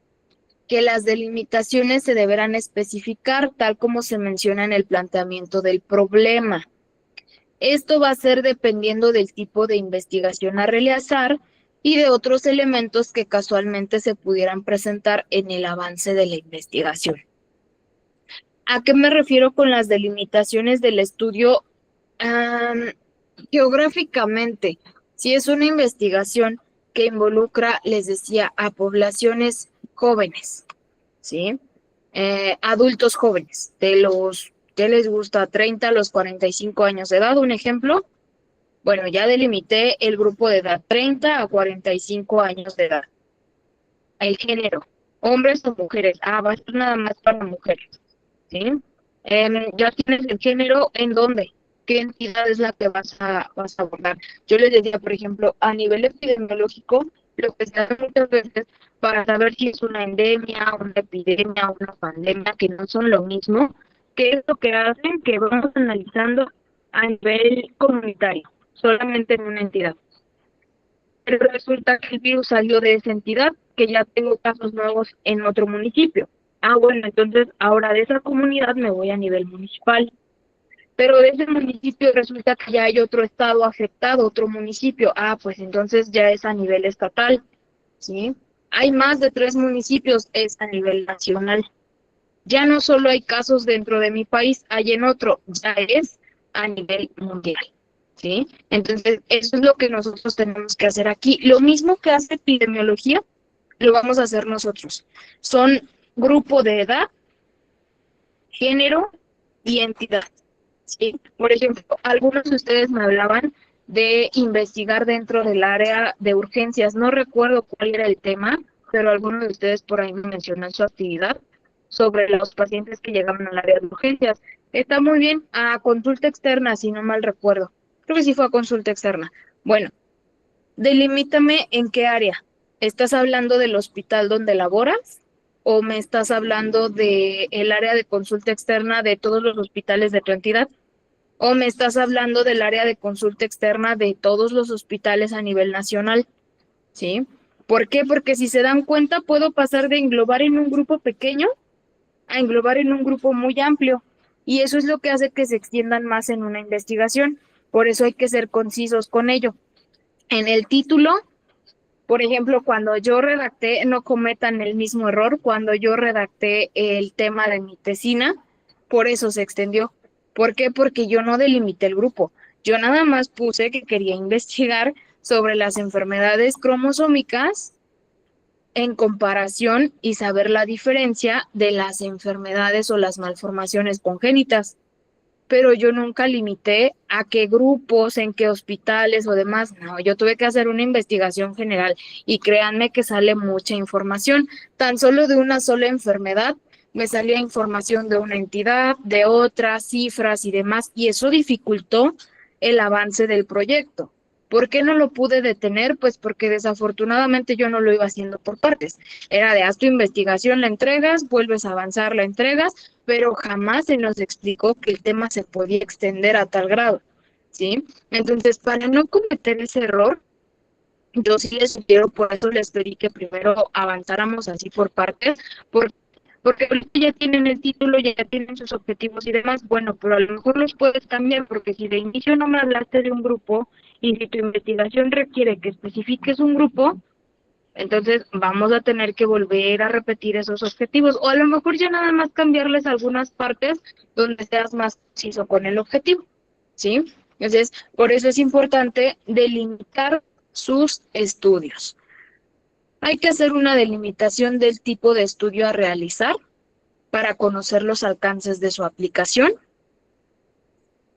que las delimitaciones se deberán especificar tal como se menciona en el planteamiento del problema. Esto va a ser dependiendo del tipo de investigación a realizar y de otros elementos que casualmente se pudieran presentar en el avance de la investigación. ¿A qué me refiero con las delimitaciones del estudio? Geográficamente, si es una investigación que involucra, les decía, a poblaciones jóvenes, ¿sí? Adultos jóvenes, de los, ¿qué les gusta? 30 a los 45 años de edad, un ejemplo. Bueno, ya delimité el grupo de edad, 30 a 45 años de edad. El género, hombres o mujeres. Va a ser nada más para mujeres, ¿sí? Ya tienes el género, ¿en dónde? ¿Qué entidad es la que vas a abordar? Yo les decía, por ejemplo, a nivel epidemiológico, lo que se hace muchas veces para saber si es una endemia, una epidemia, una pandemia, que no son lo mismo, que es lo que hacen, que vamos analizando a nivel comunitario, solamente en una entidad. Pero resulta que el virus salió de esa entidad, que ya tengo casos nuevos en otro municipio. Bueno, entonces ahora de esa comunidad me voy a nivel municipal. Pero de ese municipio resulta que ya hay otro estado afectado, otro municipio. Pues entonces ya es a nivel estatal, ¿sí? Hay más de 3 municipios, es a nivel nacional. Ya no solo hay casos dentro de mi país, hay en otro, ya es a nivel mundial, ¿sí? Entonces, eso es lo que nosotros tenemos que hacer aquí. Lo mismo que hace epidemiología, lo vamos a hacer nosotros. Son grupo de edad, género y entidad. Sí, por ejemplo, algunos de ustedes me hablaban de investigar dentro del área de urgencias. No recuerdo cuál era el tema, pero algunos de ustedes por ahí me mencionó su actividad sobre los pacientes que llegaban al área de urgencias. Está muy bien, a consulta externa, si no mal recuerdo. Creo que sí fue a consulta externa. Bueno, delimítame en qué área. ¿Estás hablando del hospital donde laboras? ¿O me estás hablando del área de consulta externa de todos los hospitales de tu entidad? ¿O me estás hablando del área de consulta externa de todos los hospitales a nivel nacional? ¿Sí? ¿Por qué? Porque si se dan cuenta, puedo pasar de englobar en un grupo pequeño a englobar en un grupo muy amplio. Y eso es lo que hace que se extiendan más en una investigación. Por eso hay que ser concisos con ello. En el título, por ejemplo, cuando yo redacté, no cometan el mismo error, cuando yo redacté el tema de mi tesina, por eso se extendió. ¿Por qué? Porque yo no delimité el grupo. Yo nada más puse que quería investigar sobre las enfermedades cromosómicas en comparación y saber la diferencia de las enfermedades o las malformaciones congénitas. Pero yo nunca limité a qué grupos, en qué hospitales o demás. No, yo tuve que hacer una investigación general y créanme que sale mucha información. Tan solo de una sola enfermedad me salía información de una entidad, de otras, cifras y demás, y eso dificultó el avance del proyecto. ¿Por qué no lo pude detener? Pues porque desafortunadamente yo no lo iba haciendo por partes. Era de haz tu investigación, la entregas, vuelves a avanzar, la entregas, pero jamás se nos explicó que el tema se podía extender a tal grado, ¿sí? Entonces, para no cometer ese error, yo sí les sugiero, por eso les pedí que primero avanzáramos así por partes, porque ahorita ya tienen el título, ya tienen sus objetivos y demás, bueno, pero a lo mejor los puedes cambiar, porque si de inicio no me hablaste de un grupo y si tu investigación requiere que especifiques un grupo, entonces vamos a tener que volver a repetir esos objetivos o a lo mejor ya nada más cambiarles algunas partes donde seas más preciso con el objetivo, ¿sí? Entonces, por eso es importante delimitar sus estudios. Hay que hacer una delimitación del tipo de estudio a realizar para conocer los alcances de su aplicación.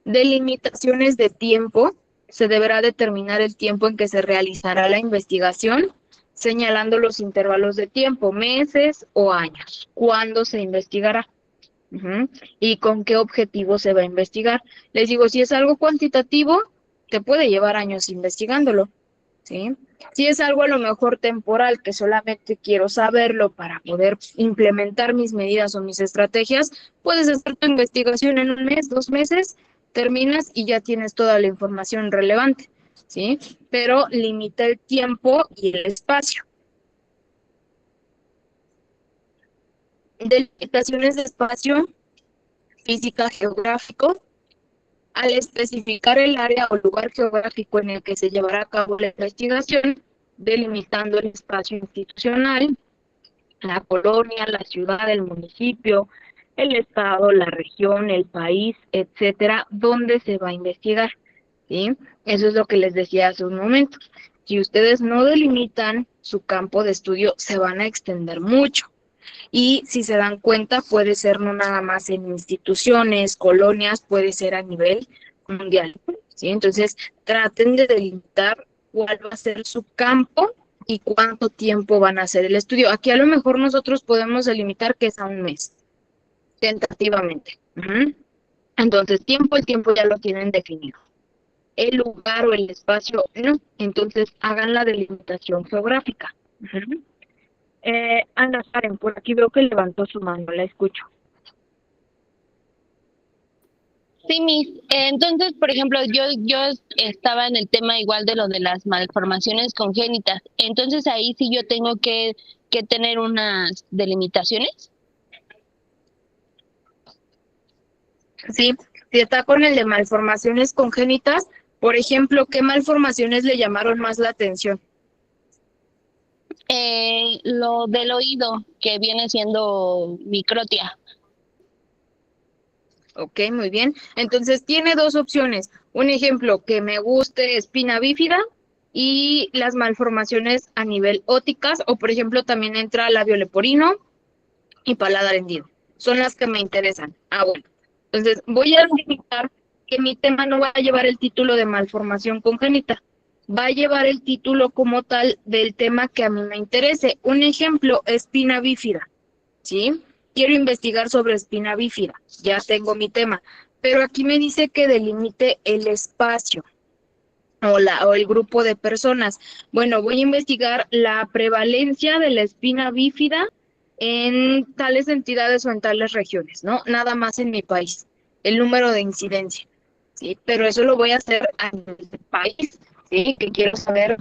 Delimitaciones de tiempo. Se deberá determinar el tiempo en que se realizará la investigación, señalando los intervalos de tiempo, meses o años. ¿Cuándo se investigará? ¿Y con qué objetivo se va a investigar? Les digo, si es algo cuantitativo, te puede llevar años investigándolo, ¿sí? Si es algo a lo mejor temporal, que solamente quiero saberlo para poder implementar mis medidas o mis estrategias, puedes hacer tu investigación en un mes, 2 meses, terminas y ya tienes toda la información relevante, ¿sí? Pero limita el tiempo y el espacio. Delimitaciones de espacio, física, geográfico. Al especificar el área o lugar geográfico en el que se llevará a cabo la investigación, delimitando el espacio institucional, la colonia, la ciudad, el municipio, el estado, la región, el país, etcétera, donde se va a investigar, ¿sí? Eso es lo que les decía hace un momento. Si ustedes no delimitan su campo de estudio, se van a extender mucho. Y si se dan cuenta, puede ser no nada más en instituciones, colonias, puede ser a nivel mundial, ¿sí? Entonces, traten de delimitar cuál va a ser su campo y cuánto tiempo van a hacer el estudio. Aquí a lo mejor nosotros podemos delimitar que es a un mes, tentativamente. Entonces, el tiempo ya lo tienen definido. El lugar o el espacio, no. Entonces, hagan la delimitación geográfica. Ana Karen, por aquí veo que levantó su mano, la escucho. Sí, Miss. Entonces, por ejemplo, yo estaba en el tema igual de lo de las malformaciones congénitas. Entonces, ahí sí yo tengo que tener unas delimitaciones. Sí, si está con el de malformaciones congénitas, por ejemplo, ¿qué malformaciones le llamaron más la atención? Lo del oído, que viene siendo microtia. Ok, muy bien. Entonces tiene dos opciones. Un ejemplo que me guste espina bífida y las malformaciones a nivel óticas, o por ejemplo también entra labio leporino y paladar hendido. Son las que me interesan. Bueno. Entonces voy a limitar que mi tema no va a llevar el título de malformación congénita. Va a llevar el título como tal del tema que a mí me interese. Un ejemplo, espina bífida, ¿sí? Quiero investigar sobre espina bífida, ya tengo mi tema, pero aquí me dice que delimite el espacio o el grupo de personas. Bueno, voy a investigar la prevalencia de la espina bífida en tales entidades o en tales regiones, ¿no? Nada más en mi país, el número de incidencia, ¿sí? Pero eso lo voy a hacer a nivel de país, ¿sí? Que quiero saber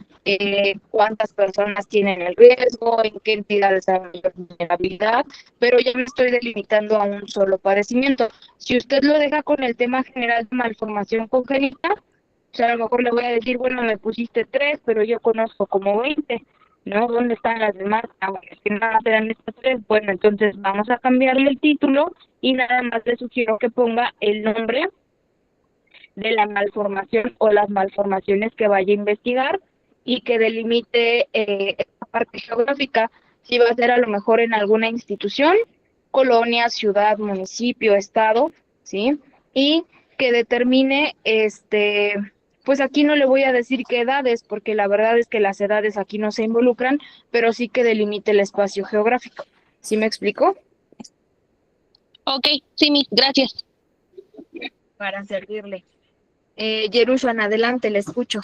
cuántas personas tienen el riesgo, en qué entidades hay mayor vulnerabilidad, pero ya me estoy delimitando a un solo padecimiento. Si usted lo deja con el tema general de malformación congénita, o sea, a lo mejor le voy a decir, bueno, me pusiste 3, pero yo conozco como 20, ¿no? ¿Dónde están las demás? Ah, bueno, es que nada más eran estas 3. Bueno, entonces vamos a cambiarle el título y nada más le sugiero que ponga el nombre de la malformación o las malformaciones que vaya a investigar y que delimite esta parte geográfica, si va a ser a lo mejor en alguna institución, colonia, ciudad, municipio, estado, ¿sí? Y que determine, pues aquí no le voy a decir qué edades, porque la verdad es que las edades aquí no se involucran, pero sí que delimite el espacio geográfico. ¿Sí me explico? Ok, sí, Miss, gracias. Para servirle. Yerushan, adelante, le escucho.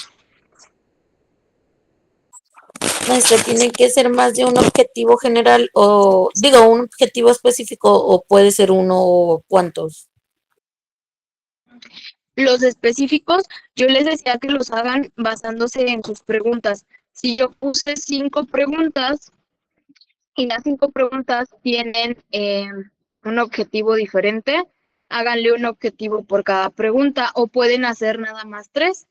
Maestra, ¿tiene que ser más de un objetivo general o, digo, un objetivo específico o puede ser uno o cuántos? Los específicos, yo les decía que los hagan basándose en sus preguntas. Si yo puse 5 preguntas y las 5 preguntas tienen un objetivo diferente, háganle un objetivo por cada pregunta o pueden hacer nada más 3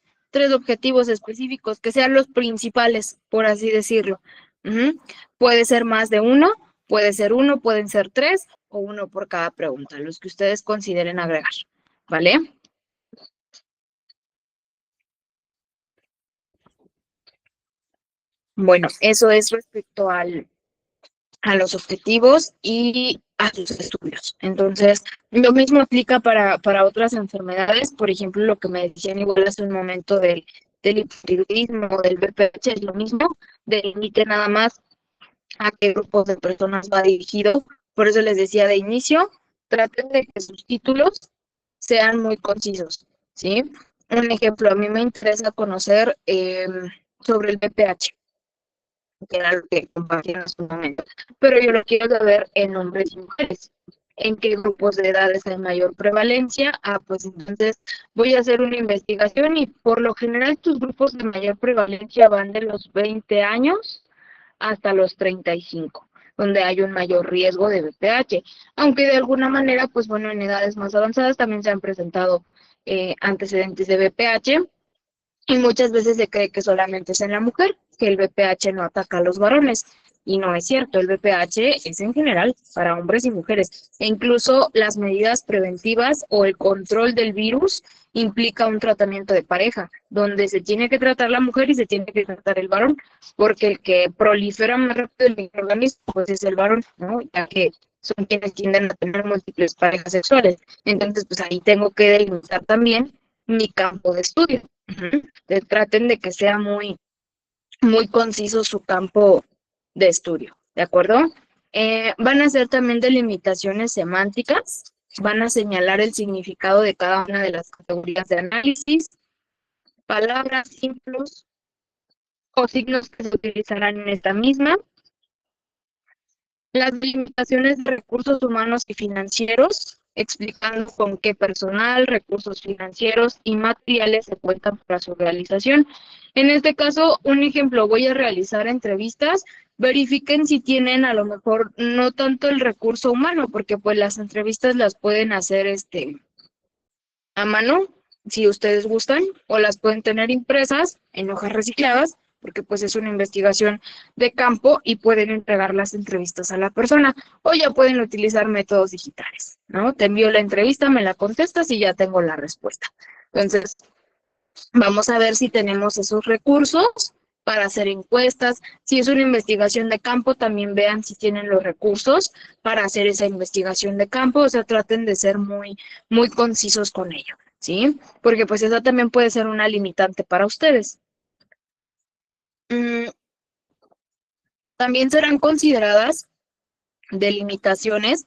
objetivos específicos que sean los principales, por así decirlo. Puede ser más de uno, puede ser uno, pueden ser 3 o uno por cada pregunta, los que ustedes consideren agregar, ¿vale? Bueno, eso es respecto a los objetivos y a sus estudios. Entonces, lo mismo aplica para otras enfermedades, por ejemplo, lo que me decían igual hace un momento del hipotiroidismo o del BPH es lo mismo, delimite nada más a qué grupos de personas va dirigido. Por eso les decía de inicio, traten de que sus títulos sean muy concisos, ¿sí? Un ejemplo, a mí me interesa conocer sobre el BPH, que era lo que compartí en su momento. Pero yo lo quiero saber en hombres y mujeres. ¿En qué grupos de edades hay mayor prevalencia? Ah, pues entonces voy a hacer una investigación y por lo general tus grupos de mayor prevalencia van de los 20 años hasta los 35, donde hay un mayor riesgo de BPH. Aunque de alguna manera, pues bueno, en edades más avanzadas también se han presentado antecedentes de BPH. Y muchas veces se cree que solamente es en la mujer, que el VPH no ataca a los varones. Y no es cierto, el VPH es en general para hombres y mujeres. E incluso las medidas preventivas o el control del virus implica un tratamiento de pareja, donde se tiene que tratar la mujer y se tiene que tratar el varón, porque el que prolifera más rápido el microorganismo pues es el varón, ¿no? Ya que son quienes tienden a tener múltiples parejas sexuales. Entonces, pues ahí tengo que delimitar también mi campo de estudio. Traten de que sea muy, muy conciso su campo de estudio, ¿de acuerdo? Van a hacer también delimitaciones semánticas, van a señalar el significado de cada una de las categorías de análisis, palabras, símbolos o signos que se utilizarán en esta misma, las limitaciones de recursos humanos y financieros, explicando con qué personal, recursos financieros y materiales se cuentan para su realización. En este caso, un ejemplo, voy a realizar entrevistas, verifiquen si tienen a lo mejor no tanto el recurso humano, porque pues las entrevistas las pueden hacer a mano, si ustedes gustan, o las pueden tener impresas en hojas recicladas, porque pues es una investigación de campo y pueden entregar las entrevistas a la persona, o ya pueden utilizar métodos digitales, ¿no? Te envío la entrevista, me la contestas y ya tengo la respuesta. Entonces, vamos a ver si tenemos esos recursos para hacer encuestas. Si es una investigación de campo, también vean si tienen los recursos para hacer esa investigación de campo. O sea, traten de ser muy, muy concisos con ello, ¿sí? Porque pues esa también puede ser una limitante para ustedes. También serán consideradas delimitaciones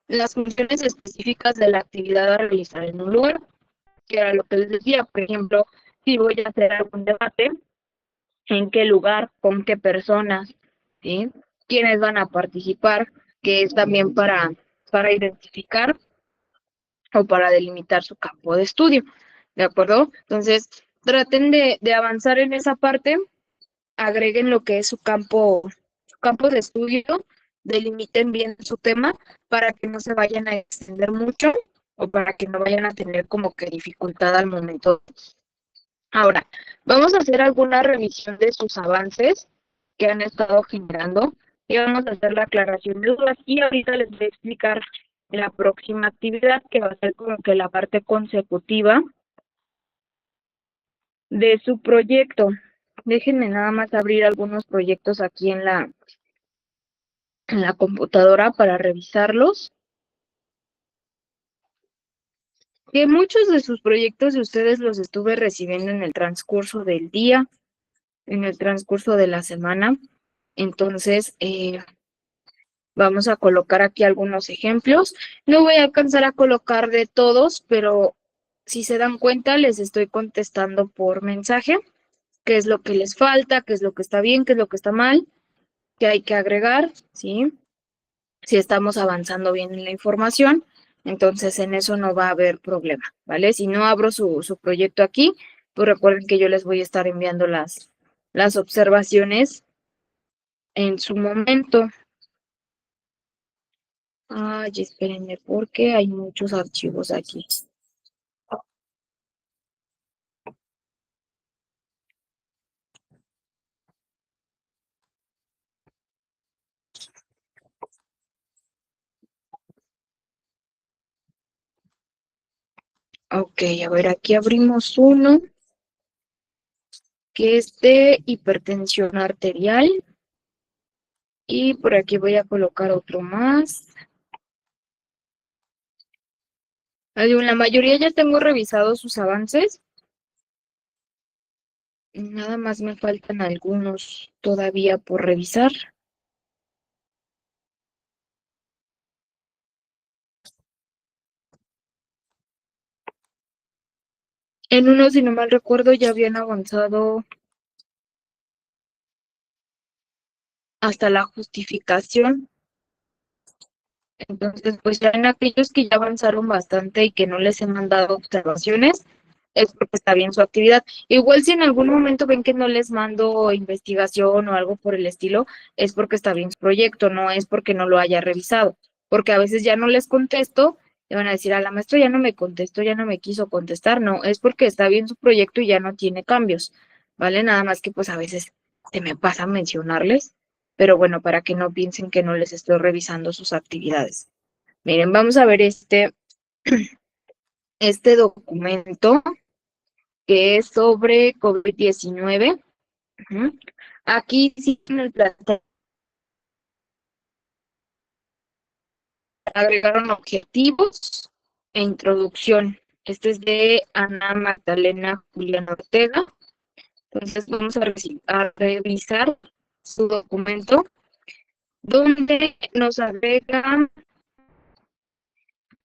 las funciones específicas de la actividad a realizar en un lugar, que era lo que les decía. Por ejemplo, si voy a hacer algún debate, en qué lugar, con qué personas, ¿sí? Quiénes van a participar, que es también para identificar o para delimitar su campo de estudio, ¿de acuerdo? Entonces, traten de avanzar en esa parte, agreguen lo que es su campo de estudio, delimiten bien su tema para que no se vayan a extender mucho o para que no vayan a tener como que dificultad al momento. Ahora, vamos a hacer alguna revisión de sus avances que han estado generando y vamos a hacer la aclaración de dudas y ahorita les voy a explicar la próxima actividad que va a ser como que la parte consecutiva de su proyecto. Déjenme nada más abrir algunos proyectos aquí en la computadora para revisarlos. Que muchos de sus proyectos de ustedes los estuve recibiendo en el transcurso del día, en el transcurso de la semana. Entonces, vamos a colocar aquí algunos ejemplos. No voy a alcanzar a colocar de todos, pero si se dan cuenta, les estoy contestando por mensaje qué es lo que les falta, qué es lo que está bien, qué es lo que está mal, qué hay que agregar, ¿sí? Si estamos avanzando bien en la información, entonces en eso no va a haber problema, ¿vale? Si no abro su proyecto aquí, pues recuerden que yo les voy a estar enviando las observaciones en su momento. Ay, espérenme, porque hay muchos archivos aquí. Ok, a ver, aquí abrimos uno que es de hipertensión arterial. Y por aquí voy a colocar otro más. La mayoría ya tengo revisados sus avances. Nada más me faltan algunos todavía por revisar. En uno, si no mal recuerdo, ya habían avanzado hasta la justificación. Entonces, pues ya en aquellos que ya avanzaron bastante y que no les he mandado observaciones, es porque está bien su actividad. Igual si en algún momento ven que no les mando investigación o algo por el estilo, es porque está bien su proyecto, no es porque no lo haya revisado. Porque a veces ya no les contesto y van a decir, a la maestra ya no me contestó, ya no me quiso contestar. No, es porque está bien su proyecto y ya no tiene cambios, ¿vale? Nada más que pues a veces se me pasa mencionarles, pero bueno, para que no piensen que no les estoy revisando sus actividades. Miren, vamos a ver este documento que es sobre COVID-19. Aquí sí en el plan agregaron objetivos e introducción. Este es de Ana Magdalena Julián Ortega. Entonces vamos a revisar su documento, donde nos agrega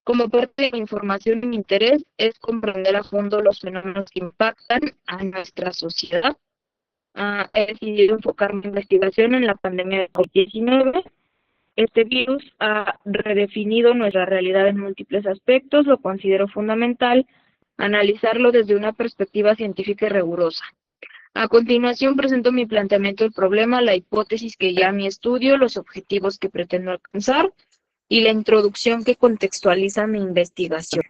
como parte de la información y interés es comprender a fondo los fenómenos que impactan a nuestra sociedad. He decidido enfocar mi investigación en la pandemia de COVID-19. Este virus ha redefinido nuestra realidad en múltiples aspectos. Lo considero fundamental analizarlo desde una perspectiva científica y rigurosa. A continuación presento mi planteamiento del problema, la hipótesis que guía mi estudio, los objetivos que pretendo alcanzar y la introducción que contextualiza mi investigación.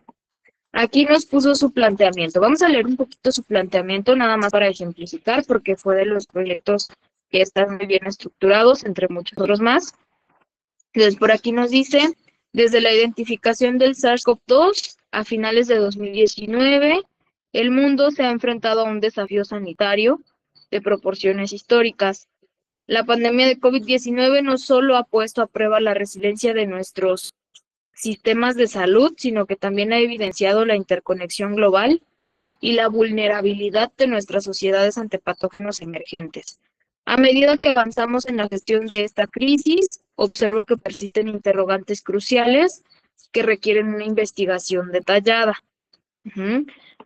Aquí nos puso su planteamiento. Vamos a leer un poquito su planteamiento, nada más para ejemplificar, porque fue de los proyectos que están muy bien estructurados, entre muchos otros más. Entonces, por aquí nos dice, desde la identificación del SARS-CoV-2 a finales de 2019, el mundo se ha enfrentado a un desafío sanitario de proporciones históricas. La pandemia de COVID-19 no solo ha puesto a prueba la resiliencia de nuestros sistemas de salud, sino que también ha evidenciado la interconexión global y la vulnerabilidad de nuestras sociedades ante patógenos emergentes. A medida que avanzamos en la gestión de esta crisis, observo que persisten interrogantes cruciales que requieren una investigación detallada.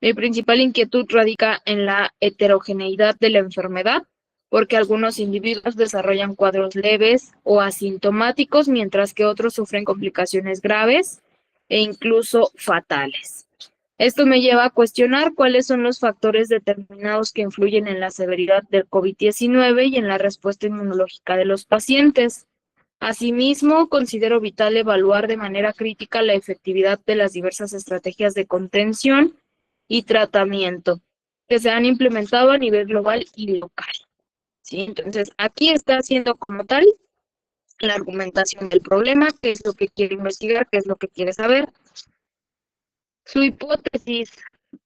Mi principal inquietud radica en la heterogeneidad de la enfermedad, porque algunos individuos desarrollan cuadros leves o asintomáticos, mientras que otros sufren complicaciones graves e incluso fatales. Esto me lleva a cuestionar cuáles son los factores determinados que influyen en la severidad del COVID-19 y en la respuesta inmunológica de los pacientes. Asimismo, considero vital evaluar de manera crítica la efectividad de las diversas estrategias de contención y tratamiento que se han implementado a nivel global y local. ¿Sí? Entonces, aquí está haciendo como tal la argumentación del problema, qué es lo que quiere investigar, qué es lo que quiere saber. Su hipótesis.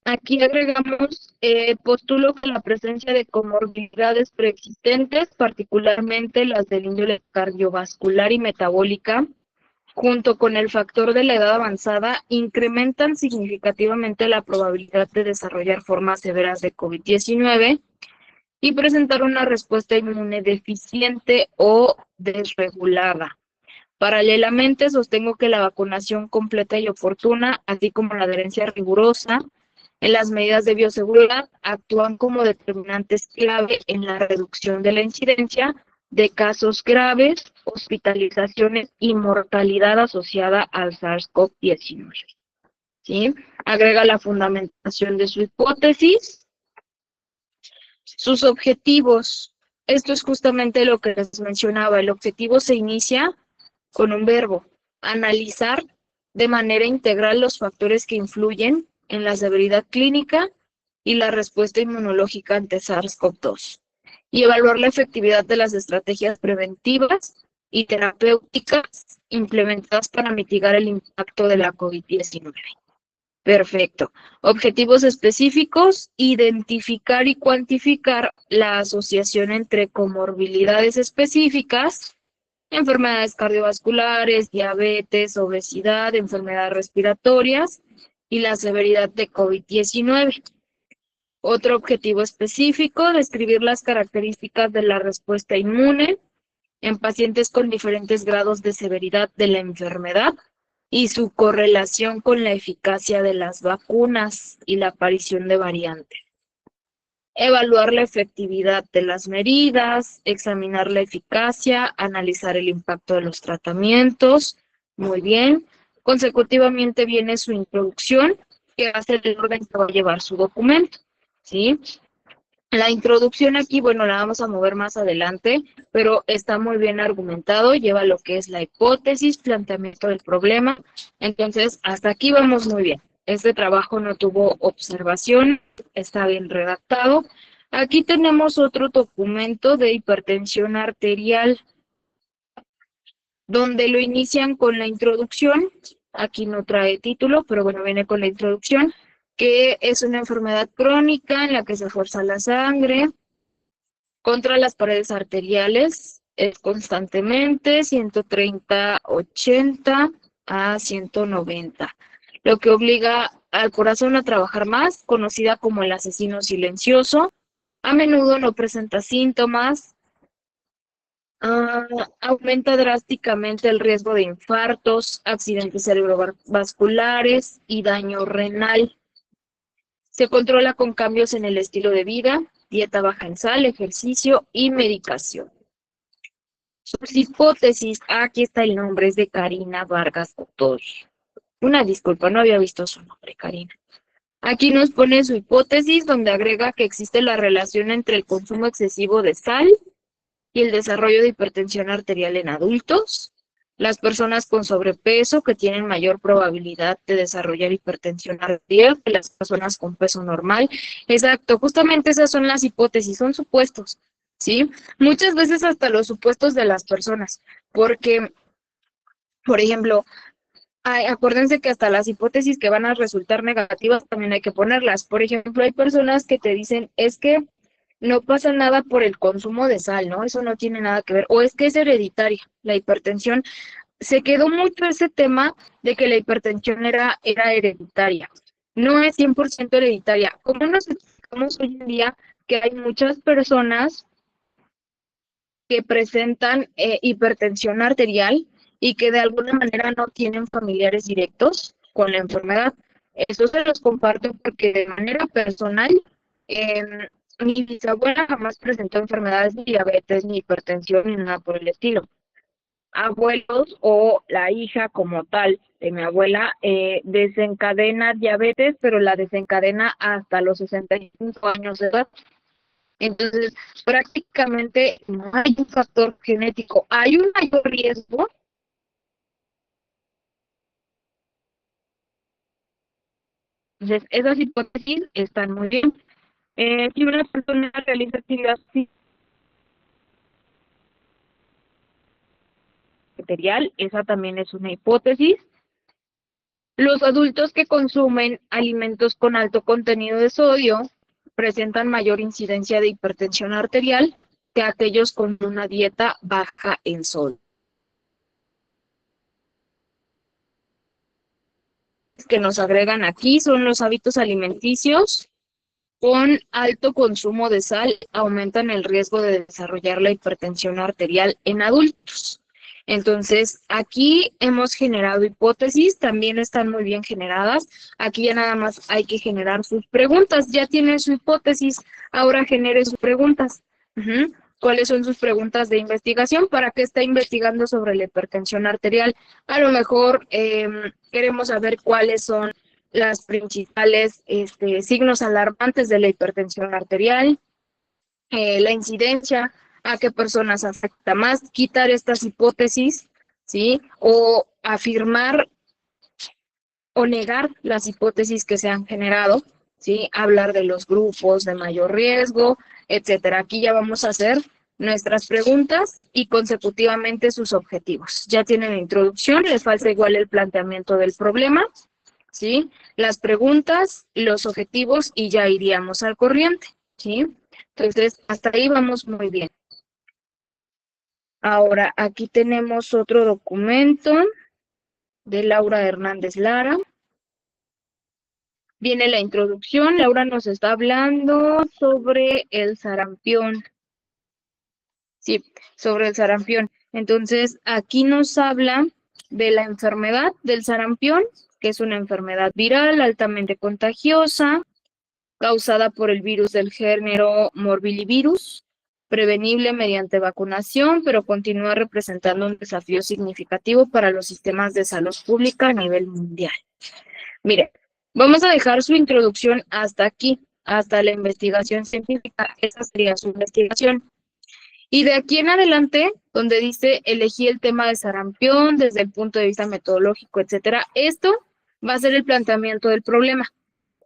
Aquí agregamos, postulo que la presencia de comorbilidades preexistentes, particularmente las del índole cardiovascular y metabólica, junto con el factor de la edad avanzada, incrementan significativamente la probabilidad de desarrollar formas severas de COVID-19 y presentar una respuesta inmune deficiente o desregulada. Paralelamente, sostengo que la vacunación completa y oportuna, así como la adherencia rigurosa en las medidas de bioseguridad, actúan como determinantes clave en la reducción de la incidencia de casos graves, hospitalizaciones y mortalidad asociada al SARS-CoV-19. ¿Sí? Agrega la fundamentación de su hipótesis. Sus objetivos. Esto es justamente lo que les mencionaba. El objetivo se inicia con un verbo, analizar de manera integral los factores que influyen en la severidad clínica y la respuesta inmunológica ante SARS-CoV-2 y evaluar la efectividad de las estrategias preventivas y terapéuticas implementadas para mitigar el impacto de la COVID-19. Perfecto. Objetivos específicos, identificar y cuantificar la asociación entre comorbilidades específicas, enfermedades cardiovasculares, diabetes, obesidad, enfermedades respiratorias y la severidad de COVID-19. Otro objetivo específico, describir las características de la respuesta inmune en pacientes con diferentes grados de severidad de la enfermedad y su correlación con la eficacia de las vacunas y la aparición de variantes. Evaluar la efectividad de las medidas, examinar la eficacia, analizar el impacto de los tratamientos. Muy bien. Consecutivamente viene su introducción, que va a ser el orden que va a llevar su documento. ¿Sí? La introducción aquí, bueno, la vamos a mover más adelante, pero está muy bien argumentado, lleva lo que es la hipótesis, planteamiento del problema. Entonces, hasta aquí vamos muy bien. Este trabajo no tuvo observación, está bien redactado. Aquí tenemos otro documento de hipertensión arterial, donde lo inician con la introducción. Aquí no trae título, pero bueno, viene con la introducción, que es una enfermedad crónica en la que se fuerza la sangre contra las paredes arteriales, es constantemente 130/80 a 190, lo que obliga al corazón a trabajar más, conocida como el asesino silencioso. A menudo no presenta síntomas, aumenta drásticamente el riesgo de infartos, accidentes cerebrovasculares y daño renal. Se controla con cambios en el estilo de vida, dieta baja en sal, ejercicio y medicación. Sus hipótesis, aquí está el nombre, es de Karina Vargas Godoy. Una disculpa, no había visto su nombre, Karina. Aquí nos pone su hipótesis, donde agrega que existe la relación entre el consumo excesivo de sal y el desarrollo de hipertensión arterial en adultos. Las personas con sobrepeso que tienen mayor probabilidad de desarrollar hipertensión arterial que las personas con peso normal. Exacto, justamente esas son las hipótesis, son supuestos, ¿sí? Muchas veces hasta los supuestos de las personas, porque, por ejemplo, acuérdense que hasta las hipótesis que van a resultar negativas también hay que ponerlas. Por ejemplo, hay personas que te dicen, es que no pasa nada por el consumo de sal, ¿no? Eso no tiene nada que ver. O es que es hereditaria, la hipertensión. Se quedó mucho ese tema de que la hipertensión era hereditaria. No es 100% hereditaria. Como nos explicamos hoy en día que hay muchas personas que presentan hipertensión arterial y que de alguna manera no tienen familiares directos con la enfermedad. Eso se los comparto porque de manera personal, mi bisabuela jamás presentó enfermedades de diabetes, ni hipertensión, ni nada por el estilo. abuelos o la hija como tal de mi abuela desencadena diabetes, pero la desencadena hasta los 65 años de edad. Entonces, prácticamente no hay un factor genético. Hay un mayor riesgo. Entonces, esas hipótesis están muy bien. Si una persona realiza actividad material, esa también es una hipótesis. Los adultos que consumen alimentos con alto contenido de sodio presentan mayor incidencia de hipertensión arterial que aquellos con una dieta baja en sodio. Que nos agregan aquí son los hábitos alimenticios con alto consumo de sal aumentan el riesgo de desarrollar la hipertensión arterial en adultos. Entonces, aquí hemos generado hipótesis, también están muy bien generadas. Aquí ya nada más hay que generar sus preguntas. Ya tiene su hipótesis, ahora genere sus preguntas. ¿Cuáles son sus preguntas de investigación? ¿Para qué está investigando sobre la hipertensión arterial? A lo mejor queremos saber cuáles son las principales signos alarmantes de la hipertensión arterial, la incidencia, a qué personas afecta más, quitar estas hipótesis, ¿sí? O afirmar o negar las hipótesis que se han generado, ¿sí? Hablar de los grupos de mayor riesgo, etcétera. Aquí ya vamos a hacer nuestras preguntas y consecutivamente sus objetivos. Ya tienen la introducción, les falta igual el planteamiento del problema, ¿sí? Las preguntas, los objetivos y ya iríamos al corriente, ¿sí? Entonces, hasta ahí vamos muy bien. Ahora, aquí tenemos otro documento de Laura Hernández Lara. Viene la introducción. Laura nos está hablando sobre el sarampión. Sí, sobre el sarampión. Entonces, aquí nos habla de la enfermedad del sarampión, que es una enfermedad viral altamente contagiosa, causada por el virus del género Morbillivirus, prevenible mediante vacunación, pero continúa representando un desafío significativo para los sistemas de salud pública a nivel mundial. Mire, vamos a dejar su introducción hasta aquí, hasta la investigación científica. Esa sería su investigación. Y de aquí en adelante, donde dice elegí el tema de sarampión desde el punto de vista metodológico, etcétera, esto va a ser el planteamiento del problema,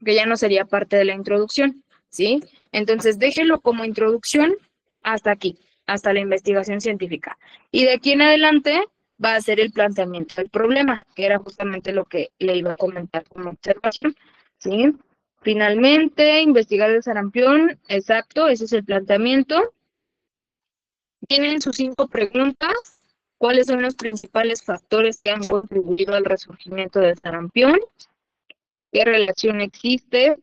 que ya no sería parte de la introducción, ¿sí? Entonces, déjelo como introducción hasta aquí, hasta la investigación científica. Y de aquí en adelante va a ser el planteamiento del problema, que era justamente lo que le iba a comentar como observación, ¿sí? Finalmente, investigar el sarampión, exacto, ese es el planteamiento. Tienen sus 5 preguntas. ¿Cuáles son los principales factores que han contribuido al resurgimiento del sarampión? ¿Qué relación existe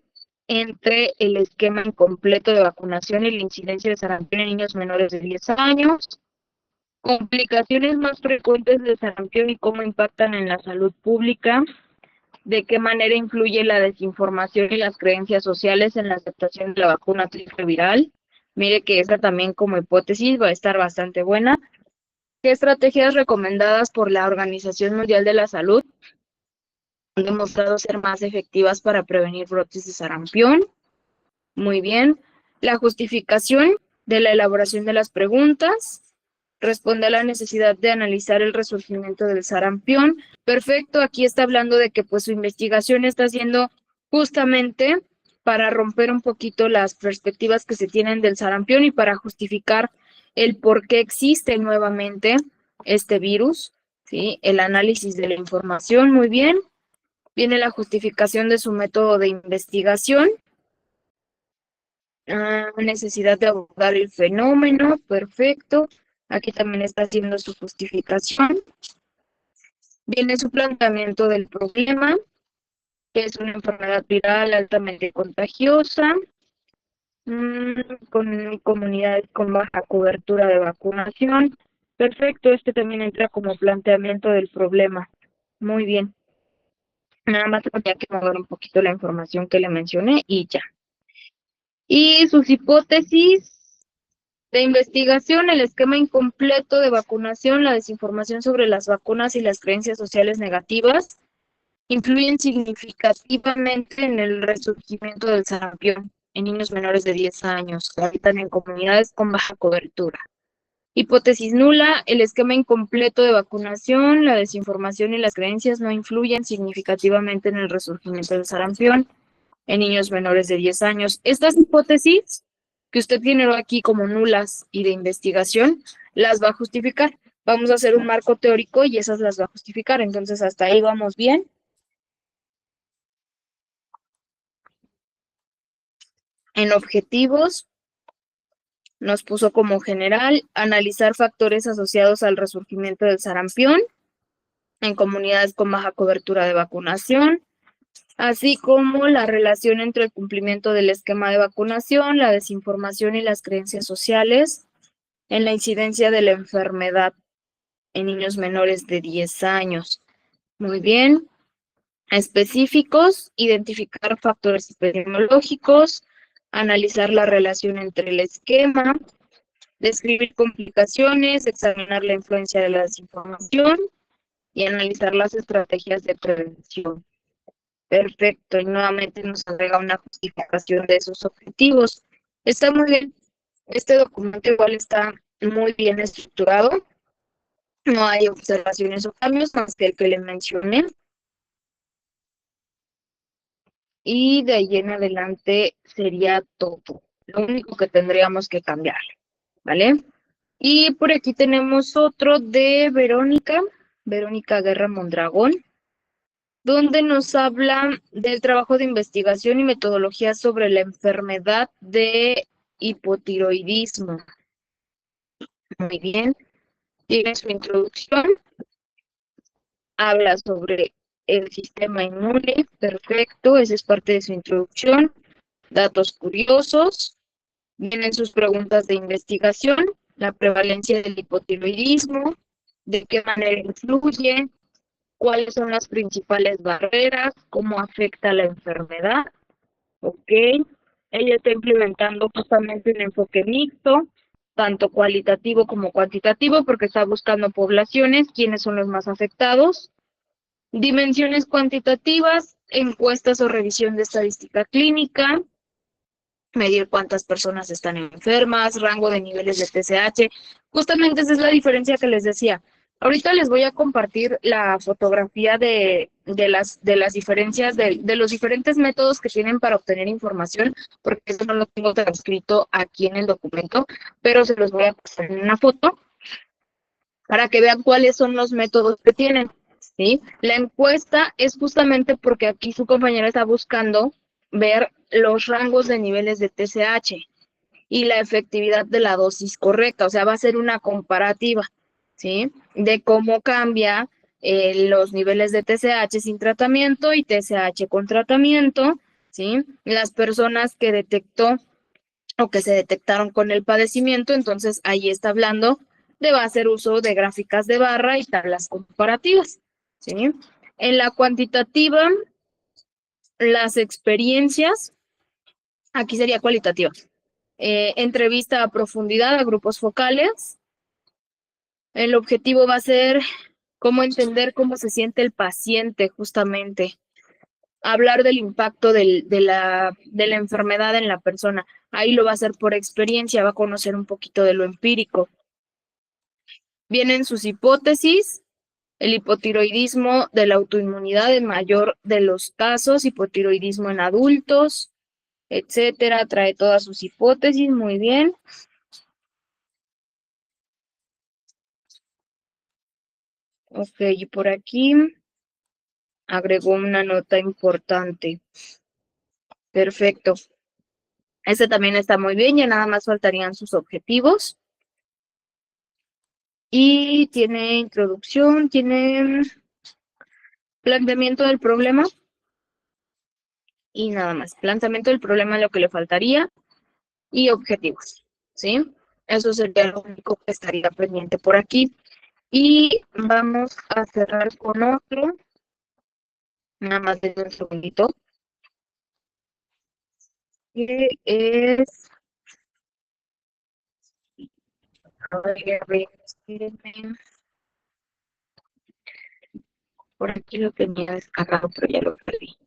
entre el esquema incompleto de vacunación y la incidencia de sarampión en niños menores de 10 años? Complicaciones más frecuentes de sarampión y cómo impactan en la salud pública. ¿De qué manera influye la desinformación y las creencias sociales en la aceptación de la vacuna triple viral? Mire que esta también como hipótesis va a estar bastante buena. ¿Qué estrategias recomendadas por la Organización Mundial de la Salud han demostrado ser más efectivas para prevenir brotes de sarampión? Muy bien. La justificación de la elaboración de las preguntas. Responde a la necesidad de analizar el resurgimiento del sarampión. Perfecto, aquí está hablando de que pues su investigación está haciendo justamente para romper un poquito las perspectivas que se tienen del sarampión y para justificar el por qué existe nuevamente este virus, ¿sí? El análisis de la información, muy bien. Viene la justificación de su método de investigación. Necesidad de abordar el fenómeno, perfecto. Aquí también está haciendo su justificación. Viene su planteamiento del problema, que es una enfermedad viral altamente contagiosa, con comunidades con baja cobertura de vacunación. Perfecto, este también entra como planteamiento del problema. Muy bien. Nada más tenía que mover un poquito la información que le mencioné y ya. Y sus hipótesis De investigación, el esquema incompleto de vacunación, la desinformación sobre las vacunas y las creencias sociales negativas influyen significativamente en el resurgimiento del sarampión en niños menores de 10 años que habitan en comunidades con baja cobertura. Hipótesis nula, el esquema incompleto de vacunación, la desinformación y las creencias no influyen significativamente en el resurgimiento del sarampión en niños menores de 10 años. Estas hipótesis que usted generó aquí como nulas y de investigación, las va a justificar. Vamos a hacer un marco teórico y esas las va a justificar. Entonces, hasta ahí vamos bien. En objetivos, nos puso como general analizar factores asociados al resurgimiento del sarampión en comunidades con baja cobertura de vacunación, así como la relación entre el cumplimiento del esquema de vacunación, la desinformación y las creencias sociales en la incidencia de la enfermedad en niños menores de 10 años. Muy bien. Específicos, identificar factores epidemiológicos, analizar la relación entre el esquema, describir complicaciones, examinar la influencia de la desinformación y analizar las estrategias de prevención. Perfecto, y nuevamente nos agrega una justificación de esos objetivos. Está muy bien. Este documento igual está muy bien estructurado. No hay observaciones o cambios más que el que le mencioné. Y de ahí en adelante sería todo. Lo único que tendríamos que cambiar, ¿vale? Y por aquí tenemos otro de Verónica Guerra Mondragón, donde nos habla del trabajo de investigación y metodología sobre la enfermedad de hipotiroidismo. Muy bien, tiene su introducción, habla sobre el sistema inmune, perfecto, esa es parte de su introducción, datos curiosos, vienen sus preguntas de investigación, la prevalencia del hipotiroidismo, de qué manera influye, cuáles son las principales barreras, cómo afecta la enfermedad, ¿ok? Ella está implementando justamente un enfoque mixto, tanto cualitativo como cuantitativo, porque está buscando poblaciones, quiénes son los más afectados. Dimensiones cuantitativas, encuestas o revisión de estadística clínica, medir cuántas personas están enfermas, rango de niveles de TSH. Justamente esa es la diferencia que les decía. Ahorita les voy a compartir la fotografía de las diferencias de los diferentes métodos que tienen para obtener información, porque eso no lo tengo transcrito aquí en el documento, pero se los voy a pasar en una foto para que vean cuáles son los métodos que tienen, ¿sí? La encuesta es justamente porque aquí su compañera está buscando ver los rangos de niveles de TSH y la efectividad de la dosis correcta, o sea, va a ser una comparativa, ¿sí? De cómo cambia los niveles de TSH sin tratamiento y TSH con tratamiento, ¿sí? Las personas que detectó o que se detectaron con el padecimiento, entonces ahí está hablando de va a hacer uso de gráficas de barra y tablas comparativas, ¿sí? En la cuantitativa, las experiencias, aquí sería cualitativa, entrevista a profundidad a grupos focales. El objetivo va a ser cómo entender cómo se siente el paciente justamente, hablar del impacto de la enfermedad en la persona. Ahí lo va a hacer por experiencia, va a conocer un poquito de lo empírico. Vienen sus hipótesis, el hipotiroidismo de la autoinmunidad en mayor de los casos, hipotiroidismo en adultos, etcétera, trae todas sus hipótesis, muy bien. Ok, y por aquí agregó una nota importante. Perfecto. Este también está muy bien, ya nada más faltarían sus objetivos. Y tiene introducción, tiene planteamiento del problema y nada más. Planteamiento del problema, lo que le faltaría y objetivos, ¿sí? Eso sería lo único que estaría pendiente por aquí. Y vamos a cerrar con otro. Nada más de un segundito. Que es A ver, espérenme. Por aquí lo tenía descargado, pero ya lo perdí.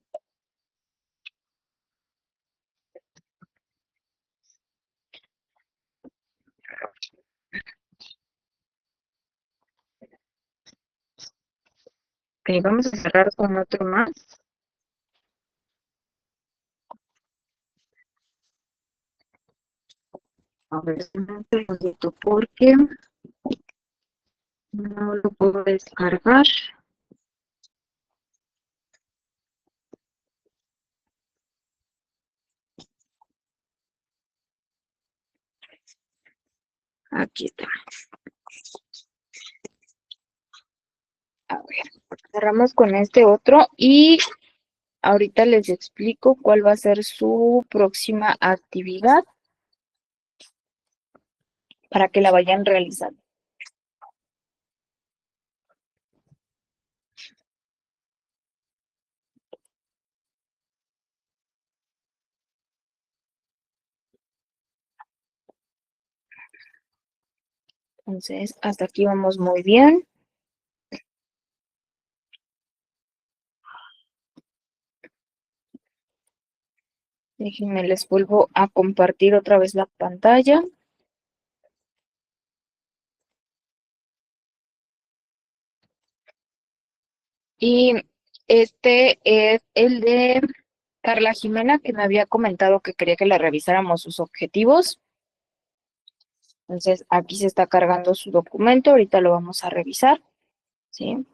Ok, vamos a cerrar con otro más. A ver, un segundito, porque no lo puedo descargar. Aquí está. A ver, cerramos con este otro y ahorita les explico cuál va a ser su próxima actividad para que la vayan realizando. Entonces, hasta aquí vamos muy bien. Déjenme, les vuelvo a compartir otra vez la pantalla. Y este es el de Carla Jimena, que me había comentado que quería que le revisáramos sus objetivos. Entonces, aquí se está cargando su documento, ahorita lo vamos a revisar, ¿sí?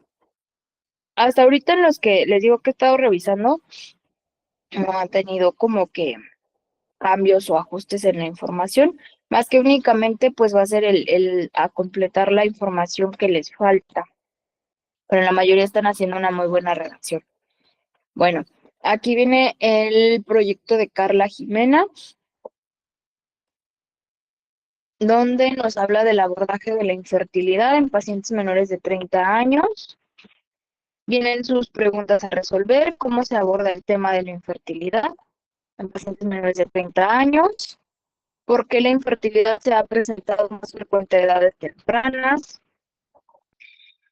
Hasta ahorita en los que les digo que he estado revisando, no han tenido como que cambios o ajustes en la información, más que únicamente pues va a ser el a completar la información que les falta, pero la mayoría están haciendo una muy buena redacción. Bueno, aquí viene el proyecto de Carla Jimena, donde nos habla del abordaje de la infertilidad en pacientes menores de 30 años. Vienen sus preguntas a resolver, cómo se aborda el tema de la infertilidad en pacientes menores de 30 años, por qué la infertilidad se ha presentado más frecuente a edades tempranas,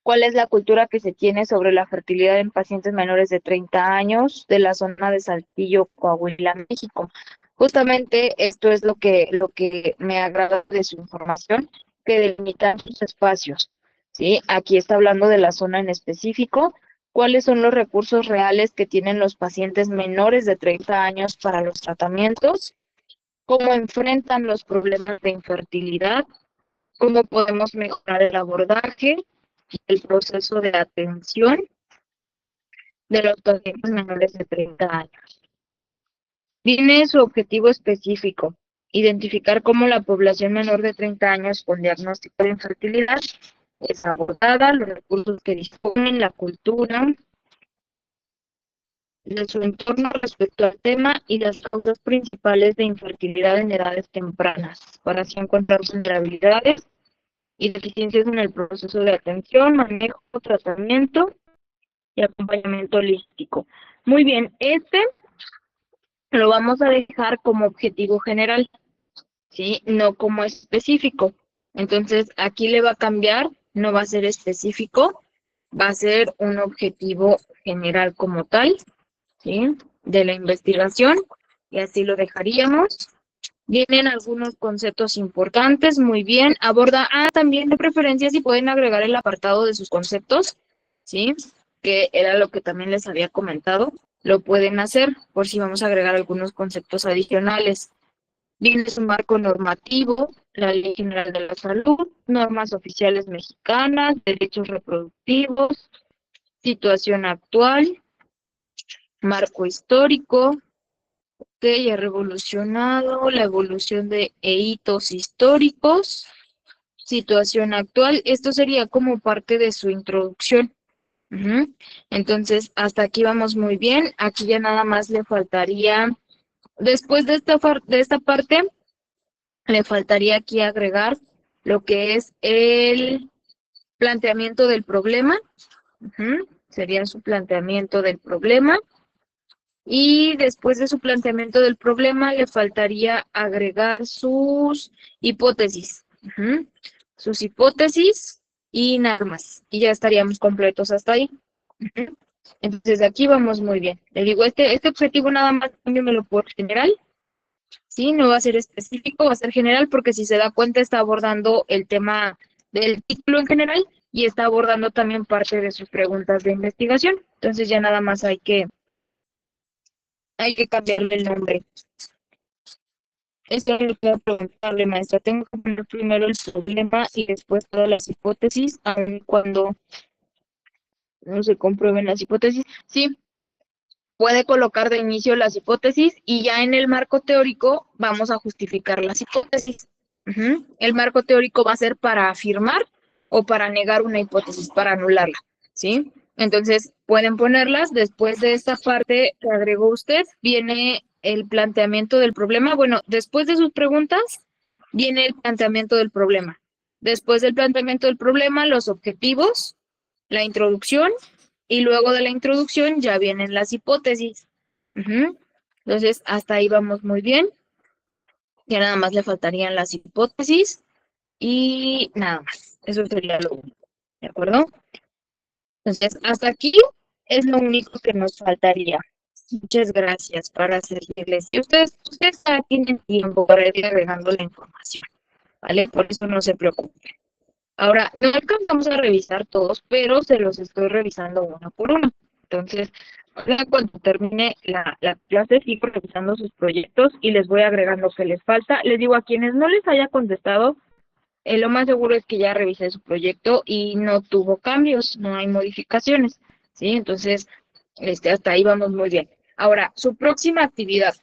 cuál es la cultura que se tiene sobre la fertilidad en pacientes menores de 30 años de la zona de Saltillo, Coahuila, México. Justamente esto es lo que me agrada de su información, que delimitan sus espacios, ¿sí? Aquí está hablando de la zona en específico, cuáles son los recursos reales que tienen los pacientes menores de 30 años para los tratamientos, cómo enfrentan los problemas de infertilidad, cómo podemos mejorar el abordaje, el proceso de atención de los pacientes menores de 30 años. Tiene su objetivo específico, identificar cómo la población menor de 30 años con diagnóstico de infertilidad es abordada, los recursos que disponen, la cultura de su entorno respecto al tema y las causas principales de infertilidad en edades tempranas, para así encontrar vulnerabilidades y deficiencias en el proceso de atención, manejo, tratamiento y acompañamiento holístico. Muy bien, este lo vamos a dejar como objetivo general, ¿sí? No como específico. Entonces, aquí le va a cambiar, no va a ser específico, va a ser un objetivo general como tal, ¿sí? De la investigación, y así lo dejaríamos. Vienen algunos conceptos importantes, muy bien. Aborda, también de preferencia si pueden agregar el apartado de sus conceptos, ¿sí? Que era lo que también les había comentado. Lo pueden hacer por si vamos a agregar algunos conceptos adicionales. Viene su marco normativo, la Ley General de la Salud, normas oficiales mexicanas, derechos reproductivos, situación actual, marco histórico, que ha revolucionado, la evolución de hitos históricos, situación actual. Esto sería como parte de su introducción. Entonces, hasta aquí vamos muy bien. Aquí ya nada más le faltaría, después de esta parte, le faltaría aquí agregar lo que es el planteamiento del problema. Sería su planteamiento del problema. Y después de su planteamiento del problema, le faltaría agregar sus hipótesis. sus hipótesis y nada más. Y ya estaríamos completos hasta ahí. Entonces aquí vamos muy bien. Le digo, este objetivo nada más cámbiamelo por general. Sí, no va a ser específico, va a ser general, porque si se da cuenta está abordando el tema del título en general y está abordando también parte de sus preguntas de investigación. Entonces ya nada más hay que cambiarle el nombre. Esto es lo que voy a preguntarle, maestra. Tengo que poner primero el problema y después todas las hipótesis, aun cuando no se comprueben las hipótesis. Sí, puede colocar de inicio las hipótesis y ya en el marco teórico vamos a justificar las hipótesis. El marco teórico va a ser para afirmar o para negar una hipótesis, para anularla, ¿sí? Entonces, pueden ponerlas. Después de esta parte que agregó usted, viene el planteamiento del problema. Bueno, después de sus preguntas, viene el planteamiento del problema. Después del planteamiento del problema, los objetivos, la introducción, y luego de la introducción ya vienen las hipótesis. Entonces, hasta ahí vamos muy bien. Ya nada más le faltarían las hipótesis y nada más. Eso sería lo único. ¿De acuerdo? Entonces, hasta aquí es lo único que nos faltaría. Muchas gracias para servirles. Y ustedes ya tienen tiempo para ir agregando la información, ¿vale? Por eso no se preocupen. Ahora, no alcanzamos a revisar todos, pero se los estoy revisando uno por uno. Entonces, cuando termine la clase, sigo revisando sus proyectos y les voy agregando que les falta. Les digo, a quienes no les haya contestado, lo más seguro es que ya revisé su proyecto y no tuvo cambios, no hay modificaciones, ¿sí? Entonces, hasta ahí vamos muy bien. Ahora, su próxima actividad.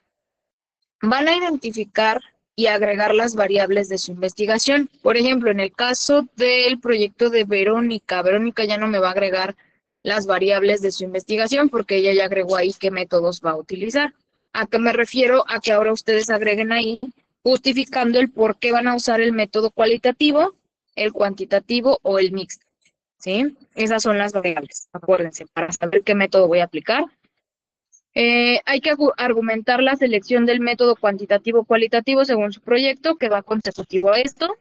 Van a identificar y agregar las variables de su investigación. Por ejemplo, en el caso del proyecto de Verónica ya no me va a agregar las variables de su investigación porque ella ya agregó ahí qué métodos va a utilizar. ¿A qué me refiero? A que ahora ustedes agreguen ahí justificando el por qué van a usar el método cualitativo, el cuantitativo o el mixto, ¿sí? Esas son las variables, acuérdense, para saber qué método voy a aplicar. Hay que argumentar la selección del método cuantitativo-cualitativo según su proyecto, que va consecutivo a esto,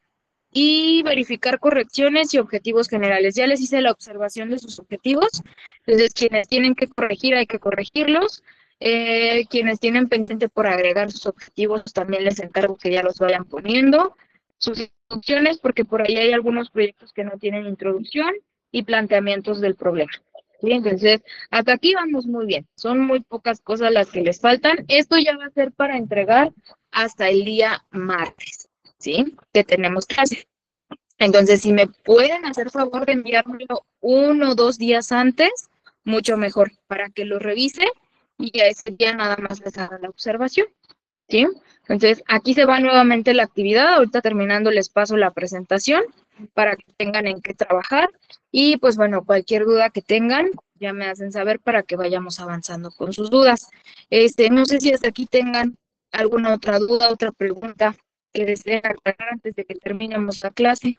y verificar correcciones y objetivos generales. Ya les hice la observación de sus objetivos, entonces quienes tienen que corregir hay que corregirlos, quienes tienen pendiente por agregar sus objetivos también les encargo que ya los vayan poniendo, sus instrucciones, porque por ahí hay algunos proyectos que no tienen introducción y planteamientos del problema. ¿Sí? Entonces, hasta aquí vamos muy bien. Son muy pocas cosas las que les faltan. Esto ya va a ser para entregar hasta el día martes, ¿sí? Que tenemos clase. Entonces, si me pueden hacer favor de enviármelo 1 o 2 días antes, mucho mejor, para que lo revise y ya ese día nada más les haga la observación, ¿sí? Entonces, aquí se va nuevamente la actividad. Ahorita terminando les paso la presentación para que tengan en qué trabajar. Y pues bueno, cualquier duda que tengan, ya me hacen saber para que vayamos avanzando con sus dudas. No sé si hasta aquí tengan alguna otra duda, otra pregunta que deseen aclarar antes de que terminemos la clase.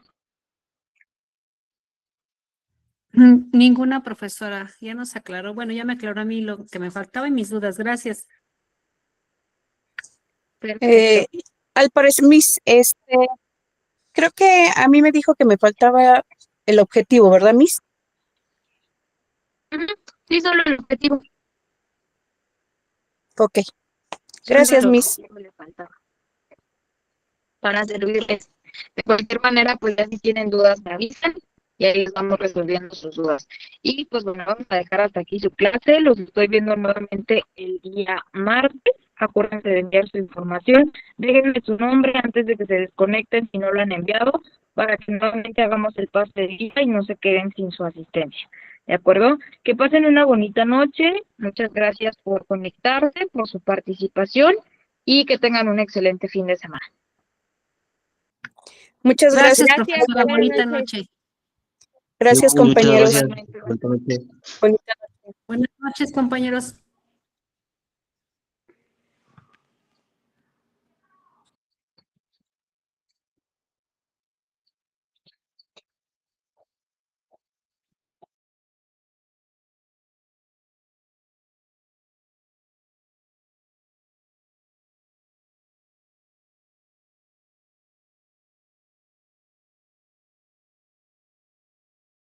Ninguna, profesora, ya nos aclaró. Bueno, ya me aclaró a mí lo que me faltaba y mis dudas. Gracias. Perfecto. Al parecer, creo que a mí me dijo que me faltaba el objetivo, ¿verdad, Miss? Sí, solo el objetivo. Ok. Solo Gracias, el Miss. objetivo le faltaba. Para servirles. De cualquier manera, pues ya si tienen dudas me avisan y ahí les vamos resolviendo sus dudas. Y pues bueno, vamos a dejar hasta aquí su clase. Los estoy viendo nuevamente el día martes. Acuérdense de enviar su información. Déjenme su nombre antes de que se desconecten si no lo han enviado, para que nuevamente hagamos el pase de día y no se queden sin su asistencia. ¿De acuerdo? Que pasen una bonita noche. Muchas gracias por conectarse, por su participación y que tengan un excelente fin de semana. Muchas gracias. Gracias, profesora. buenas Bonita noches. noche. Gracias, Muchas compañeros. gracias. Buenas noches. Bonita Buenas noches, compañeros.